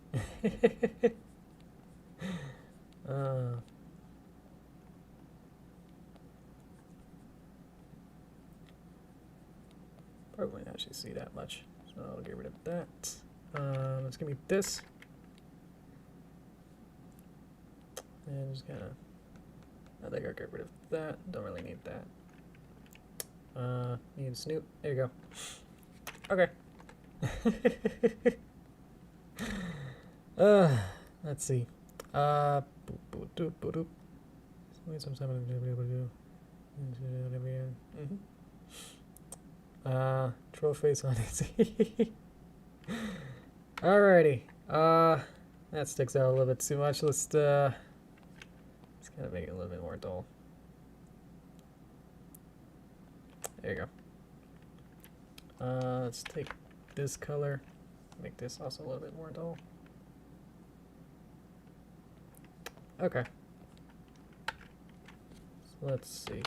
Probably won't actually see that much, so I'll get rid of that. It's gonna be this, and just kind of. I think I'll get rid of that. Don't really need that. Need a snoot. There you go. Okay. Let's see. Troll face on it. Alrighty. That sticks out a little bit too much. Let's kind of make it a little bit more dull. There you go. Let's take this color, make this also a little bit more dull. Okay. So let's see.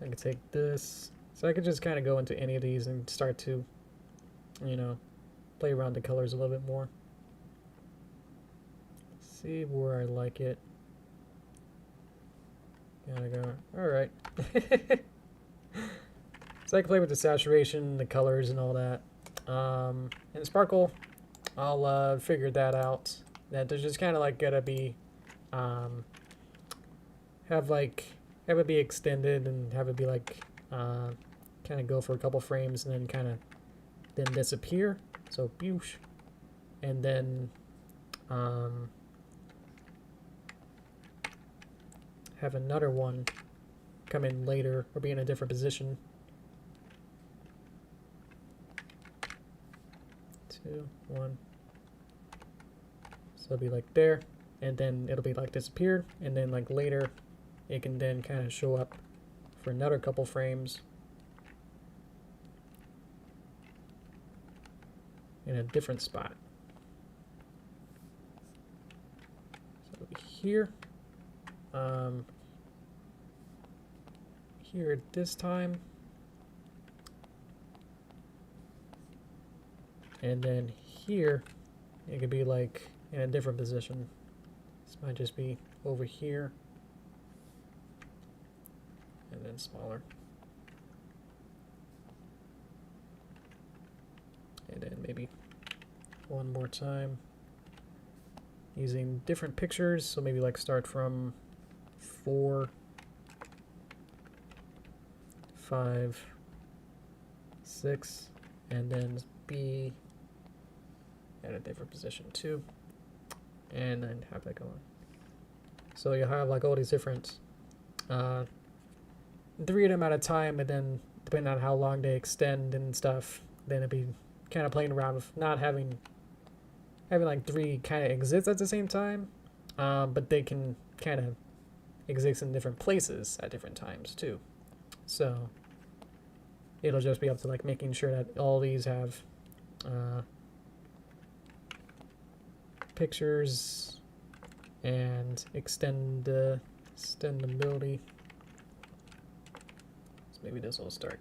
I can take this. So I could just kind of go into any of these and start to, you know, play around the colors a little bit more. See where I like it. Gotta go. Alright. So I can play with the saturation, the colors, and all that. And the sparkle, I'll figure that out. That there's just kind of like gotta be, have it be extended and have it be like, kind of go for a couple frames and then kind of then disappear. So boosh, and then have another one come in later or be in a different position. 2, 1. So it'll be like there, and then it'll be like disappeared, and then like later it can then kind of show up for another couple frames in a different spot. So it'll be here. Here at this time. And then here, it could be like in a different position. This might just be over here. And then smaller. And then maybe one more time. Using different pictures, so maybe like start from 4, 5, 6, and then be at a different position too, and then have that going. So you'll have like all these different 3 of them at a time, and then depending on how long they extend and stuff, then it'd be kind of playing around with not having like 3 kind of exist at the same time, but they can kind of exist in different places at different times too. So it'll just be up to like making sure that all these have pictures and extendability. So maybe this will start,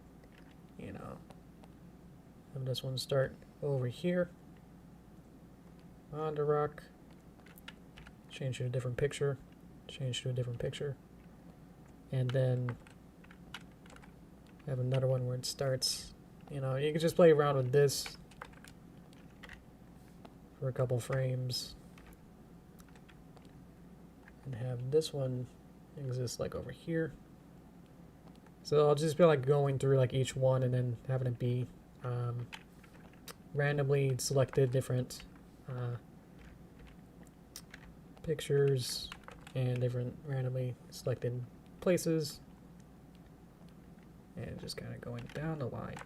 you know, have this one start over here on the rock, change to a different picture, change to a different picture, and then have another one where it starts. You know, you can just play around with this for a couple frames and have this one exist like over here. So I'll just be like going through like each one and then having it be randomly selected different pictures and different randomly selected places, and just kind of going down the line.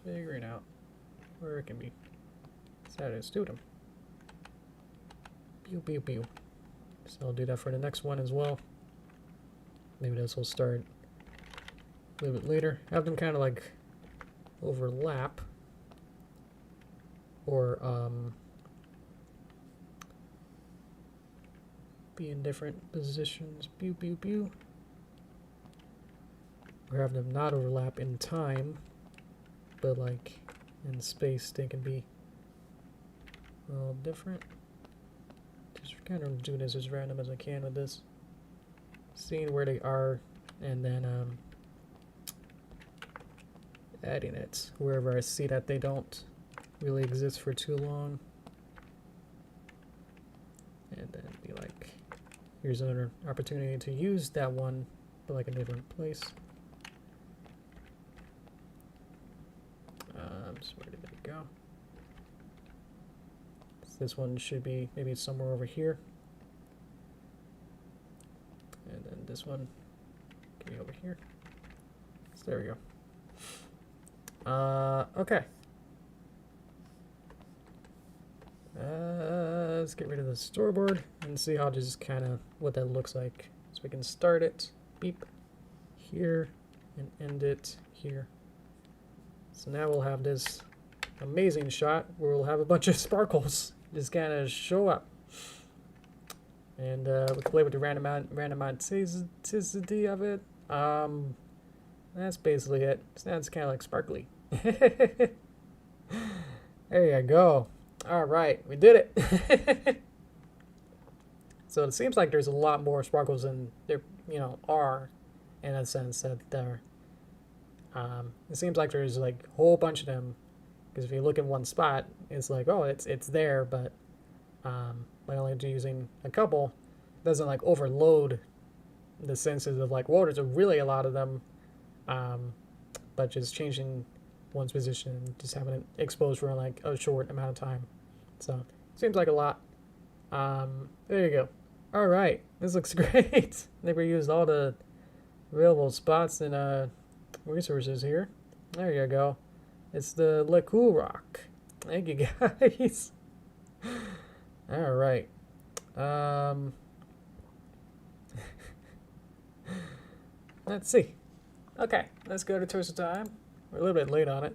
Figuring out where it can be. Saturday student. Pew pew pew. So I'll do that for the next one as well. Maybe this will start a little bit later. Have them kind of like overlap, or be in different positions. Pew pew pew. Or have them not overlap in time, but like in space they can be a little different. Just kind of do this as random as I can with this. Seeing where they are, and then adding it wherever I see that they don't really exist for too long. And then be like, here's another opportunity to use that one, but like a different place. Hooves. Where did it go? This one should be maybe somewhere over here. And then this one can be over here. So there we go. Okay. Let's get rid of the storyboard and see how just kind of what that looks like. So we can start it, beep, here, and end it here. So now we'll have this amazing shot where we'll have a bunch of sparkles just kind of show up. And we can play with the randomizity of it. That's basically it. Sounds kind of like sparkly. There you go. All right, we did it. So it seems like there's a lot more sparkles than there, are, in a sense that there. It seems like there's like a whole bunch of them, because if you look in one spot, it's like, oh, it's there, but by only using a couple, it doesn't like overload the senses of like, whoa, there's really a lot of them, but just changing one's position and just having it exposed for like a short amount of time. So seems like a lot. There you go. All right, this looks great. I think we used all the available spots and resources here. There you go. It's the cool rock. Thank you guys. All right. Let's see. Okay, let's go to Toast Time. We're a little bit late on it.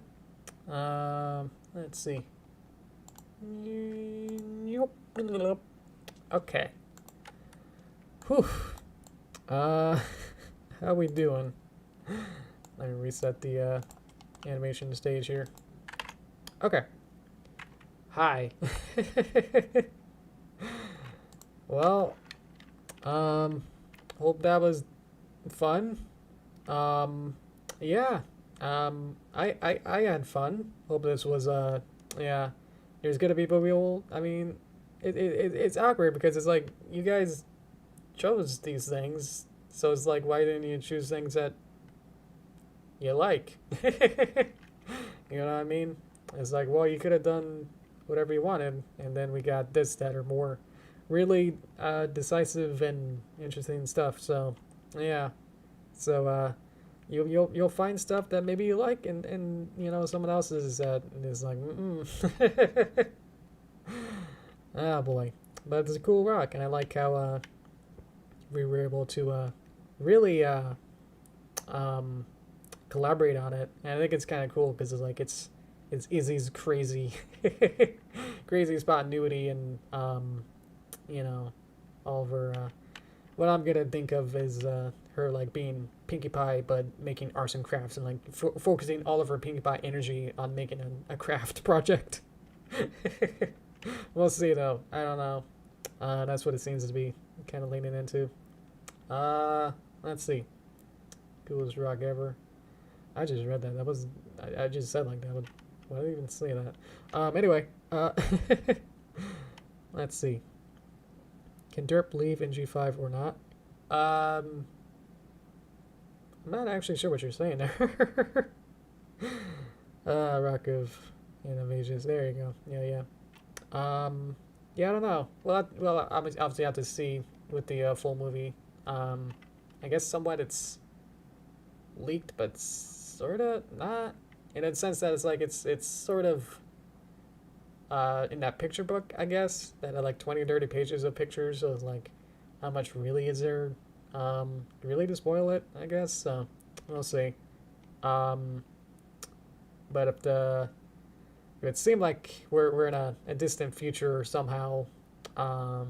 Let's see. Okay. Whew. How we doing? Let me reset the animation stage here. Okay. Hi. Well, hope that was fun. Yeah. I had fun. Hope this was yeah. There's gonna be people. I mean, it's awkward because it's like you guys chose these things, so it's like, why didn't you choose things that you like? You know what I mean? It's like, well, you could have done whatever you wanted, and then we got this that are more really decisive and interesting stuff. So yeah. So you'll find stuff that maybe you like, and someone else's that is like, oh boy. But it's a cool rock, and I like how we were able to really collaborate on it. And I think it's kind of cool because it's like it's Izzy's crazy crazy spontaneity, and all of her what I'm gonna think of is her like being Pinkie Pie but making arts and crafts, and like focusing all of her Pinkie Pie energy on making a craft project. We'll see though. I don't know. That's what it seems to be kind of leaning into. Let's see. Coolest rock ever. I just read that. That was I just said like that. Why did I even say that? Anyway. Let's see. Can Derp leave in G5 or not? I'm not actually sure what you're saying there. Rock of Innovations. There you go. Yeah. Yeah, I don't know. Well, obviously have to see with the full movie. I guess somewhat it's leaked, but sorta not, in a sense that it's like it's sort of in that picture book, I guess, that had like 20 or 30 pages of pictures. So it's like, how much really is there really to spoil it, I guess. So we'll see. But if it seemed like we're in a distant future somehow, that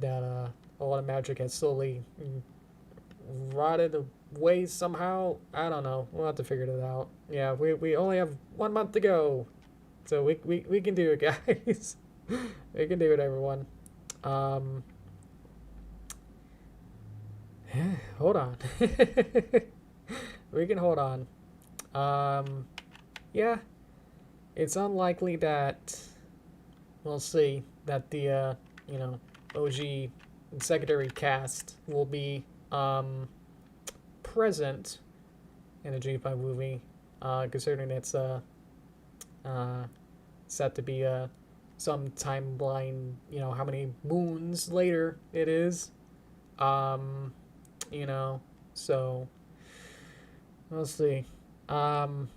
a lot of magic has slowly rotted away somehow. I don't know. We'll have to figure it out. Yeah, we only have 1 month to go, so we can do it, guys. We can do it, everyone. Hold on. We can hold on. Yeah. It's unlikely that we'll see that the OG secondary cast will be present in a G5 movie, considering it's Set to be some timeline, how many moons later it is. Um, so we'll see. I'm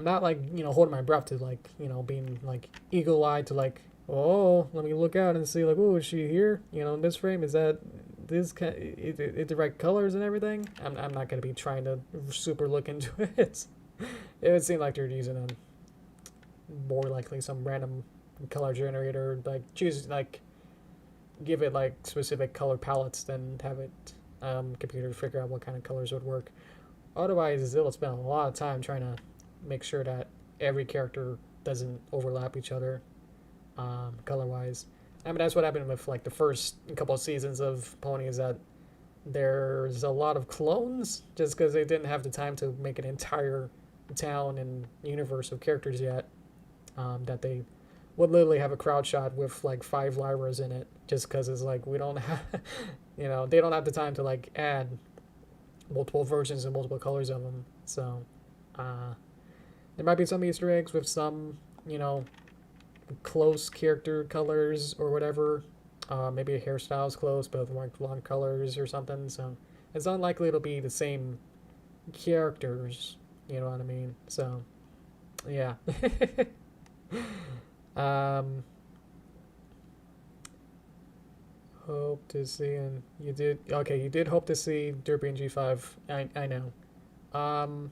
not like, holding my breath to like, being like eagle-eyed to like, oh, let me look out and see like, oh, is she here? In this frame, is that this kind it the right colors and everything? I'm not gonna be trying to super look into it. It would seem like they're using a more likely some random color generator, like choose like give it like specific color palettes, then have it computer figure out what kind of colors would work. Otherwise, it'll spend a lot of time trying to make sure that every character doesn't overlap each other color-wise. I mean, that's what happened with like the first couple of seasons of Pony, is that there's a lot of clones just because they didn't have the time to make an entire town and universe of characters yet. That they would literally have a crowd shot with like 5 Lyras in it just because it's like we don't have, they don't have the time to like add multiple versions and multiple colors of them. So, there might be some Easter eggs with some, close character colors or whatever. Maybe a hairstyle's close, but like long colors or something. So it's unlikely it'll be the same characters. You know what I mean? So, yeah. Hope to see, and you did hope to see Derpy and G5. I know.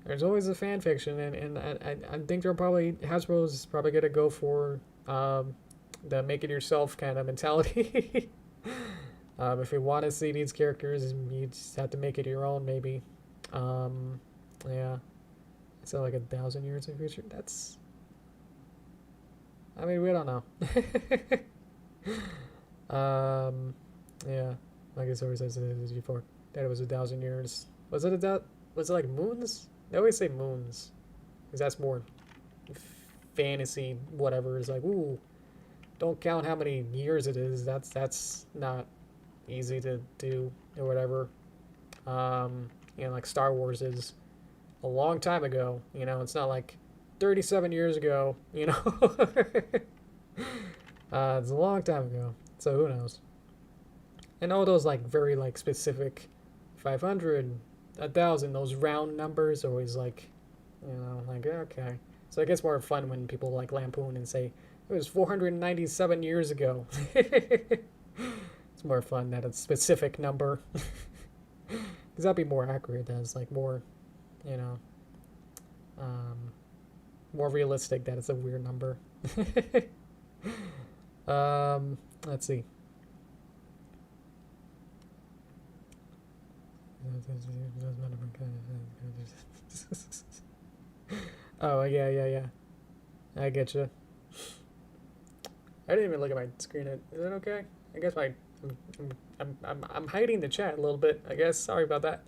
There's always a fan fiction, and I think Hasbro's probably gonna go for the make it yourself kind of mentality. If you want to see these characters, you just have to make it your own, maybe. Yeah. So like 1,000 years in the future. That's. I mean, we don't know. Yeah. Like it always says before that it was 1,000 years. Was it Was it like moons? They always say moons, because that's more fantasy. Whatever is like, ooh, don't count how many years it is. That's not easy to do or whatever. Like Star Wars is a long time ago. It's not like 37 years ago. It's a long time ago. So who knows? And all those like very like specific 500, 1,000, those round numbers always like, like okay. So it gets more fun when people like lampoon and say it was 497 years ago. It's more fun that it's a specific number. Because that'd be more accurate. That's like more, more realistic that it's a weird number. Let's see. Oh yeah. I get you. I didn't even look at my screen. Is it okay? I guess I'm hiding the chat a little bit. I guess. Sorry about that.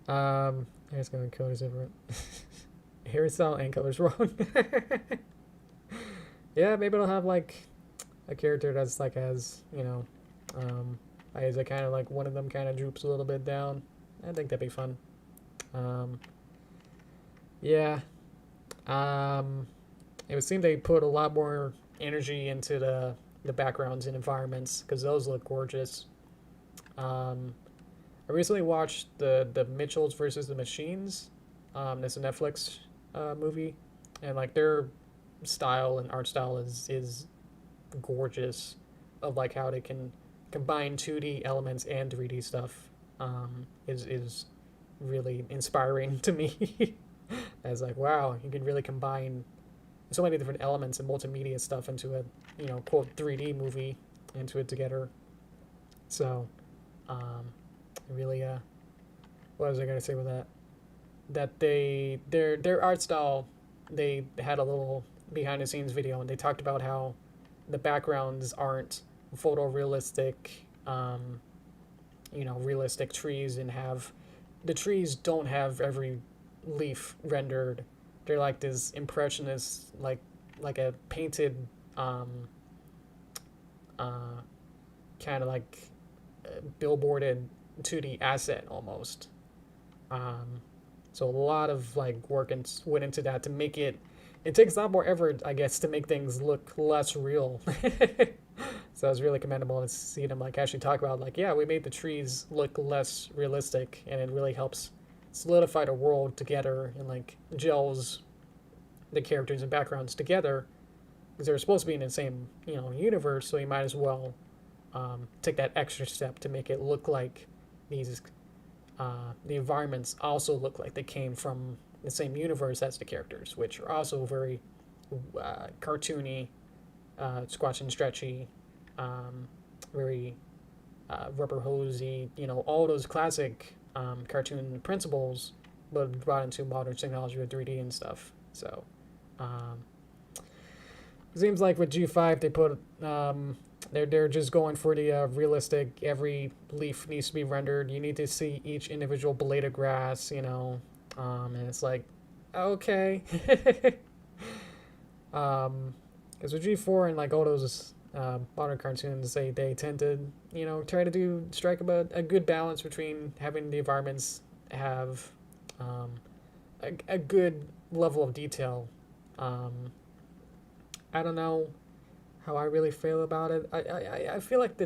I'm just gonna colors over it. Hairstyle and colors wrong. Yeah, maybe it'll have like a character that's like as as a kind of like one of them kind of droops a little bit down. I think that'd be fun. Yeah. It would seem they put a lot more energy into the backgrounds and environments because those look gorgeous. I recently watched the Mitchells versus the Machines. That's a Netflix movie, and like their style and art style is gorgeous, of like how they can combine 2D elements and 3D stuff. Is really inspiring to me. As like, wow, you can really combine so many different elements and multimedia stuff into a quote 3D movie, into it together. So really what was I gonna say with that? That their art style, they had a little behind the scenes video and they talked about how the backgrounds aren't photorealistic, realistic trees, and the trees don't have every leaf rendered. They're like this impressionist, like a painted kind of like billboarded 2D asset almost. So a lot of like work went into that to make it. It takes a lot more effort, I guess, to make things look less real. So it's really commendable to see them like actually talk about like, yeah, we made the trees look less realistic, and it really helps solidify the world together and like gels the characters and backgrounds together because they're supposed to be in the same universe. So you might as well take that extra step to make it look like these the environments also look like they came from the same universe as the characters, which are also very cartoony, squatch and stretchy, very rubber hosey, all those classic cartoon principles, but brought into modern technology with 3D and stuff. So, it seems like with G5 they put they're just going for the realistic. Every leaf needs to be rendered. You need to see each individual blade of grass, and it's like, okay. Because with G4 and like all those modern cartoons, they tend to try to strike a good balance between having the environments have a good level of detail. I don't know how I really feel about it. I feel like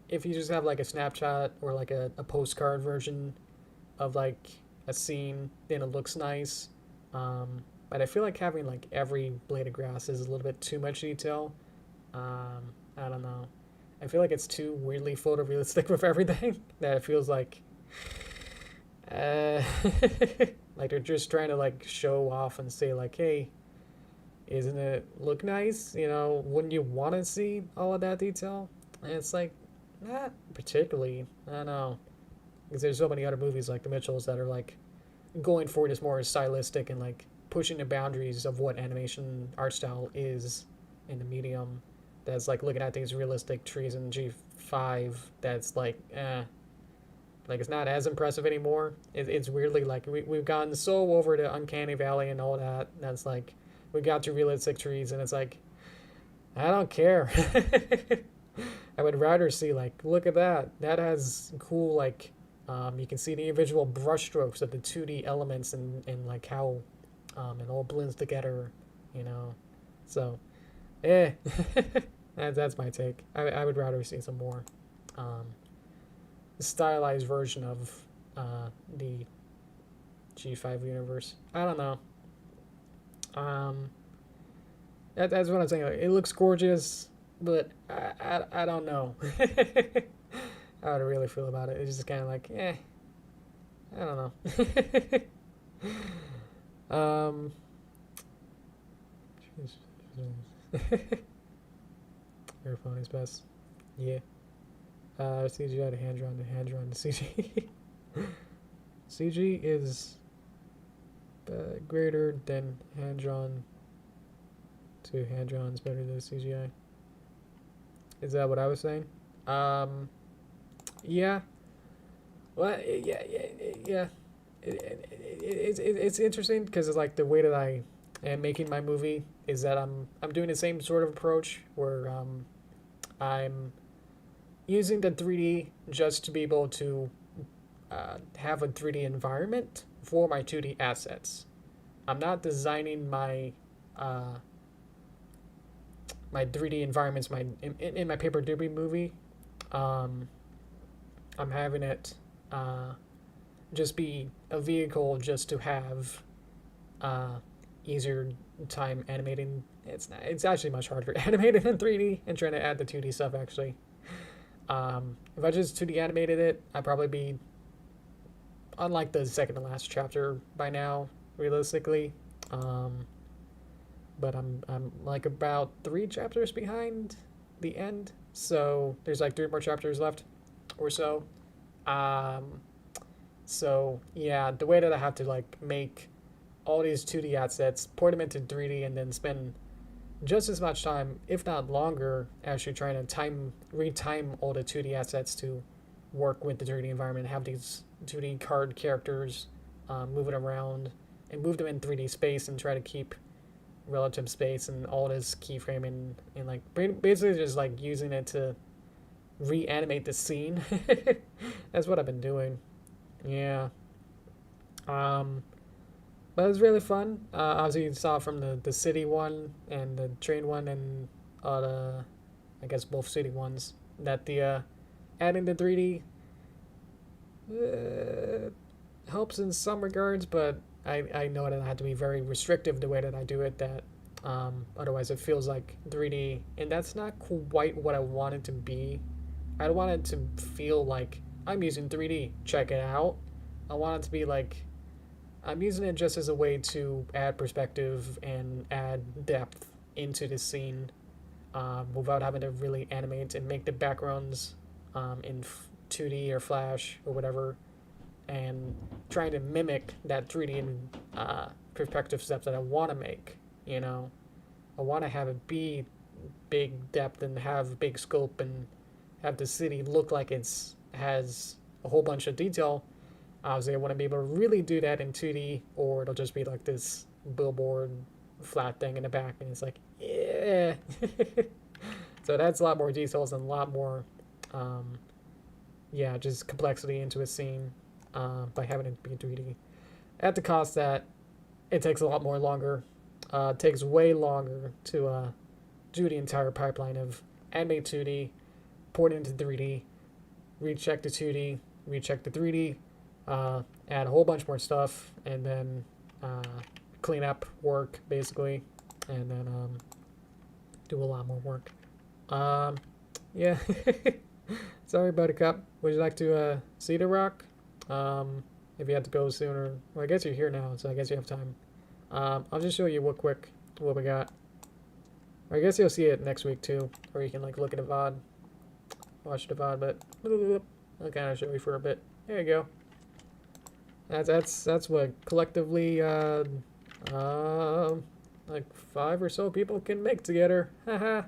if you just have like a snapshot or like a postcard version of like a scene, then it looks nice. But I feel like having like every blade of grass is a little bit too much detail. I don't know. I feel like it's too weirdly photorealistic with everything that it feels like like they're just trying to like show off and say like, hey, isn't it look nice? Wouldn't you want to see all of that detail? And it's like, not particularly. I don't know. Because there's so many other movies like The Mitchells that are like going for this more stylistic and like pushing the boundaries of what animation art style is in the medium. That's like looking at these realistic trees in G5 that's like, like it's not as impressive anymore. It's weirdly like we've gotten so over to Uncanny Valley and all that. That's like, we got to realistic trees, and it's like, I don't care. I would rather see like, look at that. That has cool like, you can see the individual brush strokes of the 2D elements and like how it all blends together, So, that's my take. I would rather see some more stylized version of the G5 universe. I don't know. That's what I'm saying. It looks gorgeous, but I don't know how to really feel about it. It's just kind of like, I don't know. Airphone is best. Yeah. CGI to hand-drawn to CG. CG is greater than hand-drawn to hand-drawn is better than CGI. Is that what I was saying? Yeah. Well, yeah. It's interesting because it's like the way that I am making my movie is that I'm doing the same sort of approach where I'm using the 3D just to be able to have a 3D environment for my 2D assets. I'm not designing my my 3D environments in my Paper Derby movie. I'm having it just be a vehicle just to have easier time animating. It's actually much harder animated in 3D and trying to add the 2D stuff actually. If I just 2D animated it, I'd probably be on like the second to last chapter by now, realistically. But I'm like about 3 chapters behind the end, so there's like 3 more chapters left or so. So yeah, the way that I have to like make all these 2D assets, port them into 3D, and then spend just as much time, if not longer, actually trying to retime all the 2D assets to work with the 3D environment, have these 2D card characters move it around and move them in 3D space and try to keep relative space and all this keyframing and like basically just like using it to reanimate the scene. That's what I've been doing. Yeah. But it was really fun. Obviously, you saw from the city one and the train one and the, I guess, both city ones, that the adding the 3D helps in some regards, but I know that I had to be very restrictive the way that I do it, that otherwise it feels like 3D, and that's not quite what I want it to be. I don't want it to feel like I'm using 3D, check it out. I want it to be like I'm using it just as a way to add perspective and add depth into the scene, without having to really animate and make the backgrounds in 2D or Flash or whatever, and trying to mimic that 3D and perspective steps that I want to make. You know, I want to have it be big depth and have big scope and have the city look like it's has a whole bunch of detail. Obviously, I want to be able to really do that in 2D, or it'll just be like this billboard flat thing in the back, and it's like, yeah. So that's a lot more details and a lot more, yeah, just complexity into a scene by having it be 3D. At the cost that it takes a lot more longer. It takes way longer to do the entire pipeline of animate 2D, port it into 3D, recheck the 2D, recheck the 3D, add a whole bunch more stuff, and then clean up work, basically, and then do a lot more work. Yeah. Sorry, Buttercup. Would you like to see the rock? If you had to go sooner. Well, I guess you're here now, so I guess you have time. I'll just show you real quick what we got. Or I guess you'll see it next week too, or you can like look at the VOD, watch the VOD, but I'll kind of show you for a bit. There you go. That's what collectively like 5 or so people can make together. Haha.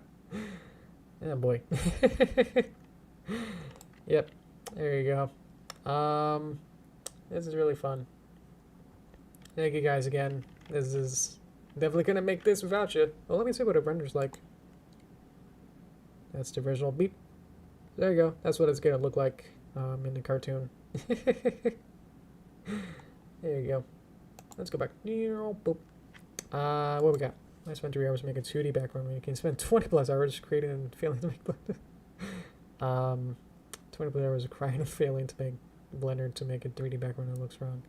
Yeah, boy. Yep. There you go. This is really fun. Thank you guys again. This is definitely gonna make this without you. Well, let me see what it renders like. That's the original beep. There you go. That's what it's gonna look like in the cartoon. There you go. Let's go back. Boop. What we got? I spent 3 hours making 2D background. You can spend 20 plus hours creating and failing to make Blender. 20 plus hours of crying and failing to make Blender to make a 3D background that looks wrong.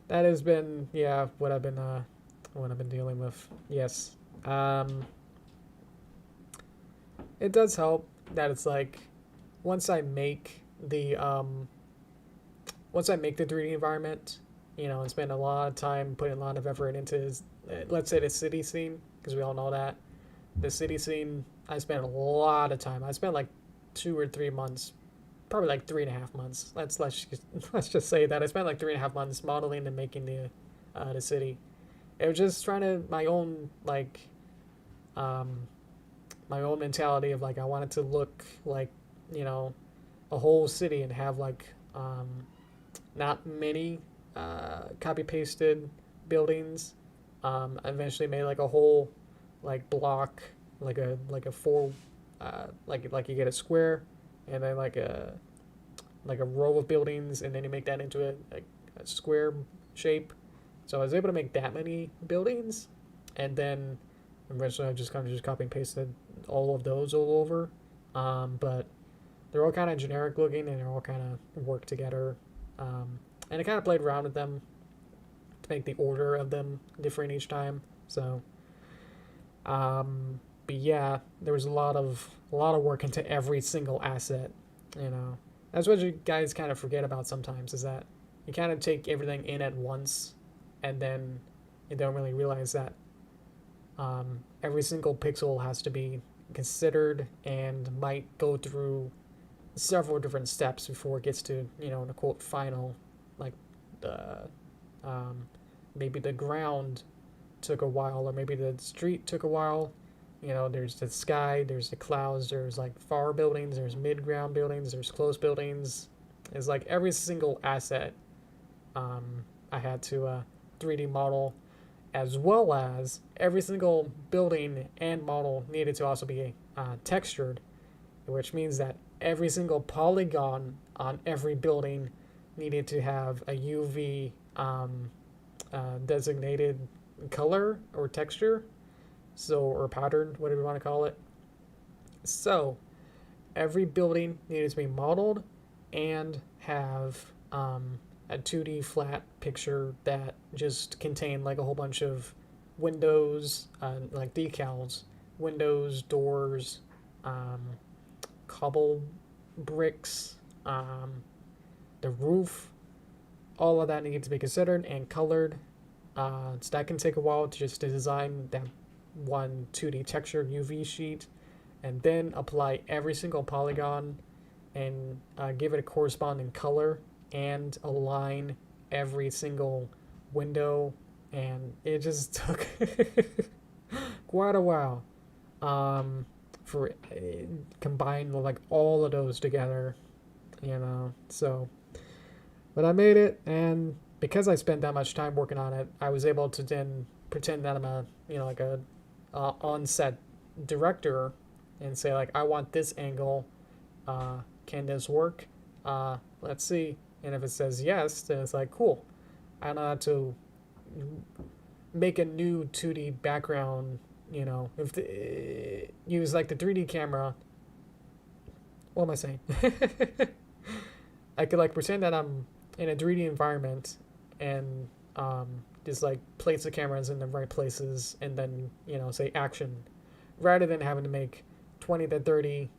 That has been, yeah, what I've been dealing with. Yes. It does help that it's like once I make the 3D environment, you know, and spend a lot of time putting a lot of effort into, let's say, the city scene, because we all know that the city scene, I spent a lot of time. I spent like 2 or 3 months, probably like 3.5 months. Let's just say that I spent like 3.5 months modeling and making the city. It was just trying to my own mentality of like I wanted to look like, you know, a whole city and have like not many copy pasted buildings. I eventually made like a whole like block, like a 4 like you get a square and then like a row of buildings, and then you make that into a square shape. So I was able to make that many buildings, and then eventually I just kind of copy and pasted all of those all over. But they're all kind of generic looking, and they're all kind of work together. And I kind of played around with them to make the order of them different each time. So, but yeah, there was a lot of work into every single asset. You know, that's what you guys kind of forget about sometimes, is that you kind of take everything in at once, and then you don't really realize that every single pixel has to be considered and might go through several different steps before it gets to, you know, the quote final, like the maybe the ground took a while, or maybe the street took a while. You know, there's the sky, there's the clouds, there's like far buildings, there's mid-ground buildings, there's close buildings. It's like every single asset I had to 3D model, as well as every single building and model needed to also be textured, which means that every single polygon on every building needed to have a UV designated color or texture, so, or pattern, whatever you want to call it. So every building needed to be modeled and have a 2D flat picture that just contained like a whole bunch of windows, like decals, windows, doors, cobble bricks, the roof. All of that needs to be considered and colored. So that can take a while to just design that one 2D texture UV sheet, and then apply every single polygon and give it a corresponding color and align every single window, and it just took quite a while for combine like all of those together, you know. So but I made it, and because I spent that much time working on it, I was able to then pretend that I'm a, you know, like a on-set director and say like, I want this angle, can this work? Let's see. And if it says yes, then it's like, cool. I don't know how to make a new 2D background, you know, use like the 3D camera. What am I saying? I could like pretend that I'm in a 3D environment and just like place the cameras in the right places and then, you know, say action, rather than having to make 20 to 30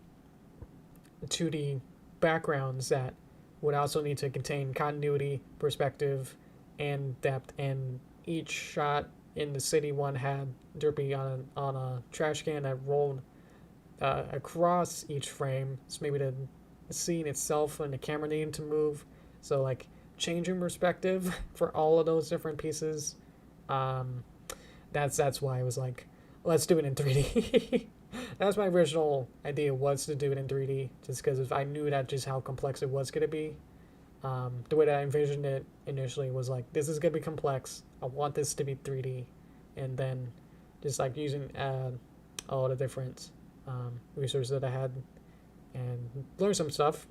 2D backgrounds that would also need to contain continuity, perspective, and depth. And each shot in the city one had Derpy on a trash can that rolled across each frame. So maybe the scene itself and the camera needed to move. So like changing perspective for all of those different pieces. That's why I was like, let's do it in 3D. That's my original idea, was to do it in 3D, just because I knew that just how complex it was going to be. The way that I envisioned it initially was like, this is going to be complex. I want this to be 3D. And then just like using all the different resources that I had and learn some stuff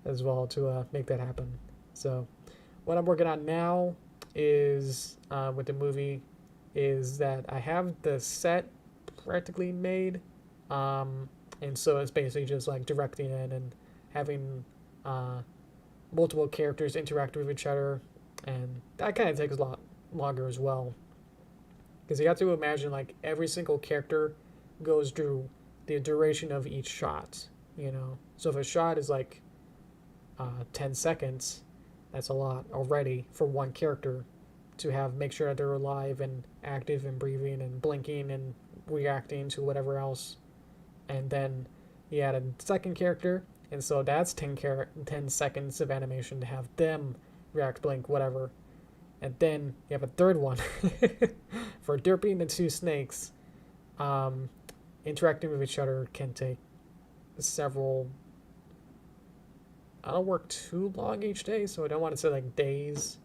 as well to make that happen. So what I'm working on now is with the movie is that I have the set practically made, and so it's basically just like directing it and having multiple characters interact with each other, and that kind of takes a lot longer as well, because you have to imagine like every single character goes through the duration of each shot, you know. So if a shot is like 10 seconds, that's a lot already for one character to have, make sure that they're alive and active and breathing and blinking and reacting to whatever else. And then you add a second character, and so that's 10 seconds of animation to have them react, blink, whatever. And then you have a third one for Derpy and the two snakes. Interacting with each other can take several, I don't work too long each day, so I don't want to say like days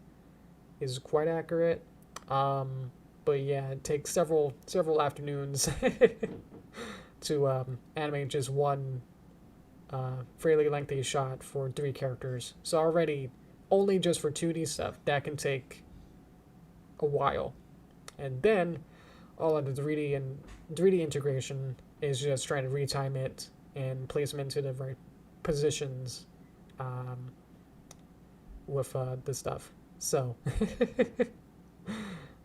is quite accurate. But yeah, it takes several afternoons to animate just one fairly lengthy shot for 3 characters. So already, only just for 2D stuff, that can take a while. And then all of the 3D integration is just trying to retime it and place them into the right positions with the stuff. So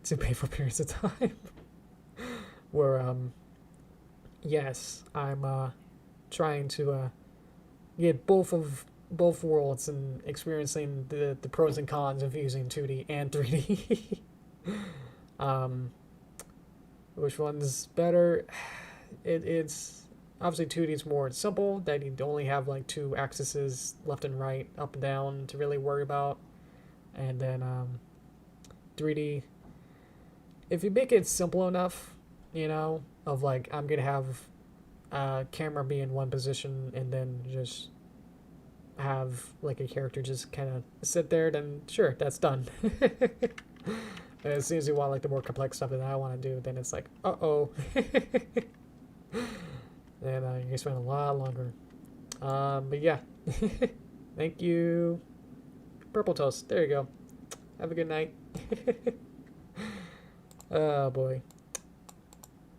to pay for periods of time where yes, I'm trying to get both worlds and experiencing the pros and cons of using 2D and 3D. Which one's better? It's obviously 2D is more simple, that you only have like 2 axes, left and right, up and down, to really worry about. And then 3D, if you make it simple enough, you know, of like, I'm gonna have camera be in one position and then just have like a character just kind of sit there, then sure, that's done. And as soon as you want like the more complex stuff that I want to do, then it's like, uh-oh. Then you spend a lot longer. But yeah, thank you. Purple toast. There you go. Have a good night. Oh boy.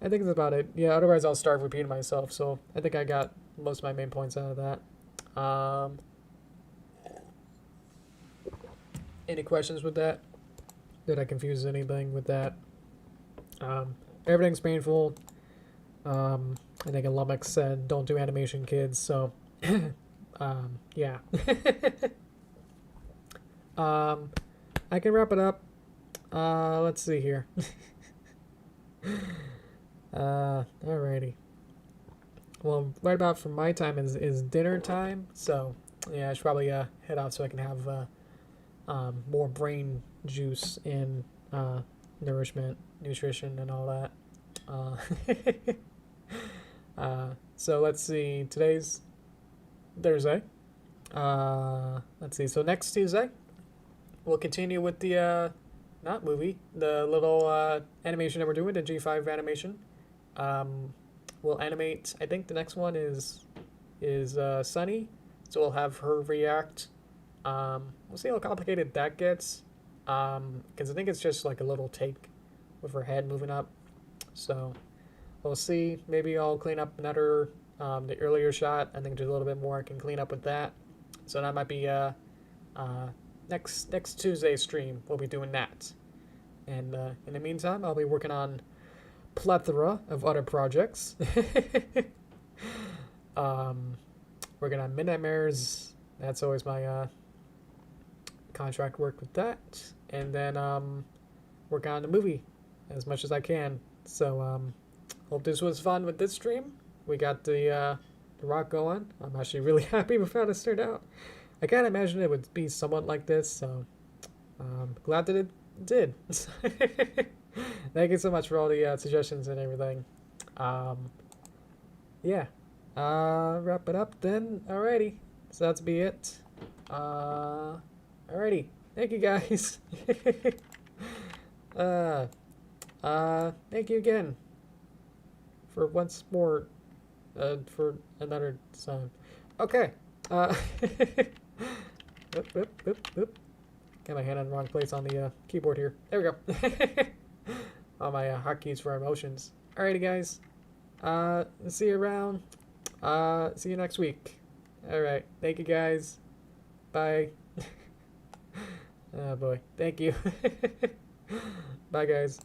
I think that's about it. Yeah, otherwise I'll start repeating myself. So I think I got most of my main points out of that. Any questions with that? Did I confuse anything with that? Everything's painful. I think Lummox said, don't do animation, kids. So, yeah. I can wrap it up. Let's see here. Alrighty. Well, right about from my time is dinner time. So, yeah, I should probably head out so I can have more brain juice and nourishment, nutrition, and all that. So let's see. Today's Thursday. Let's see. So next Tuesday, we'll continue with the not movie, the little animation that we're doing, the G5 animation. We'll animate. I think the next one is Sunny, so we'll have her react. We'll see how complicated that gets, because I think it's just like a little take with her head moving up. So we'll see. Maybe I'll clean up another the earlier shot. I think there's a little bit more I can clean up with that. So that might be next Tuesday stream. We'll be doing that. And in the meantime, I'll be working on plethora of other projects. Working on Midnight Mares. That's always my contract work with that. And then work on the movie as much as I can. So hope this was fun with this stream. We got the rock going. I'm actually really happy with how this turned out. I can't imagine it would be somewhat like this, so glad that it did. Thank you so much for all the suggestions and everything. Yeah. Wrap it up then. Alrighty. So that's be it. Alrighty. Thank you guys. Thank you again. For once more. For another song. Okay. Oop. Got my hand on the wrong place on the keyboard here. There we go. All my hotkeys for emotions. Alrighty, guys. See you around. See you next week. Alright. Thank you, guys. Bye. Oh, boy. Thank you. Bye, guys.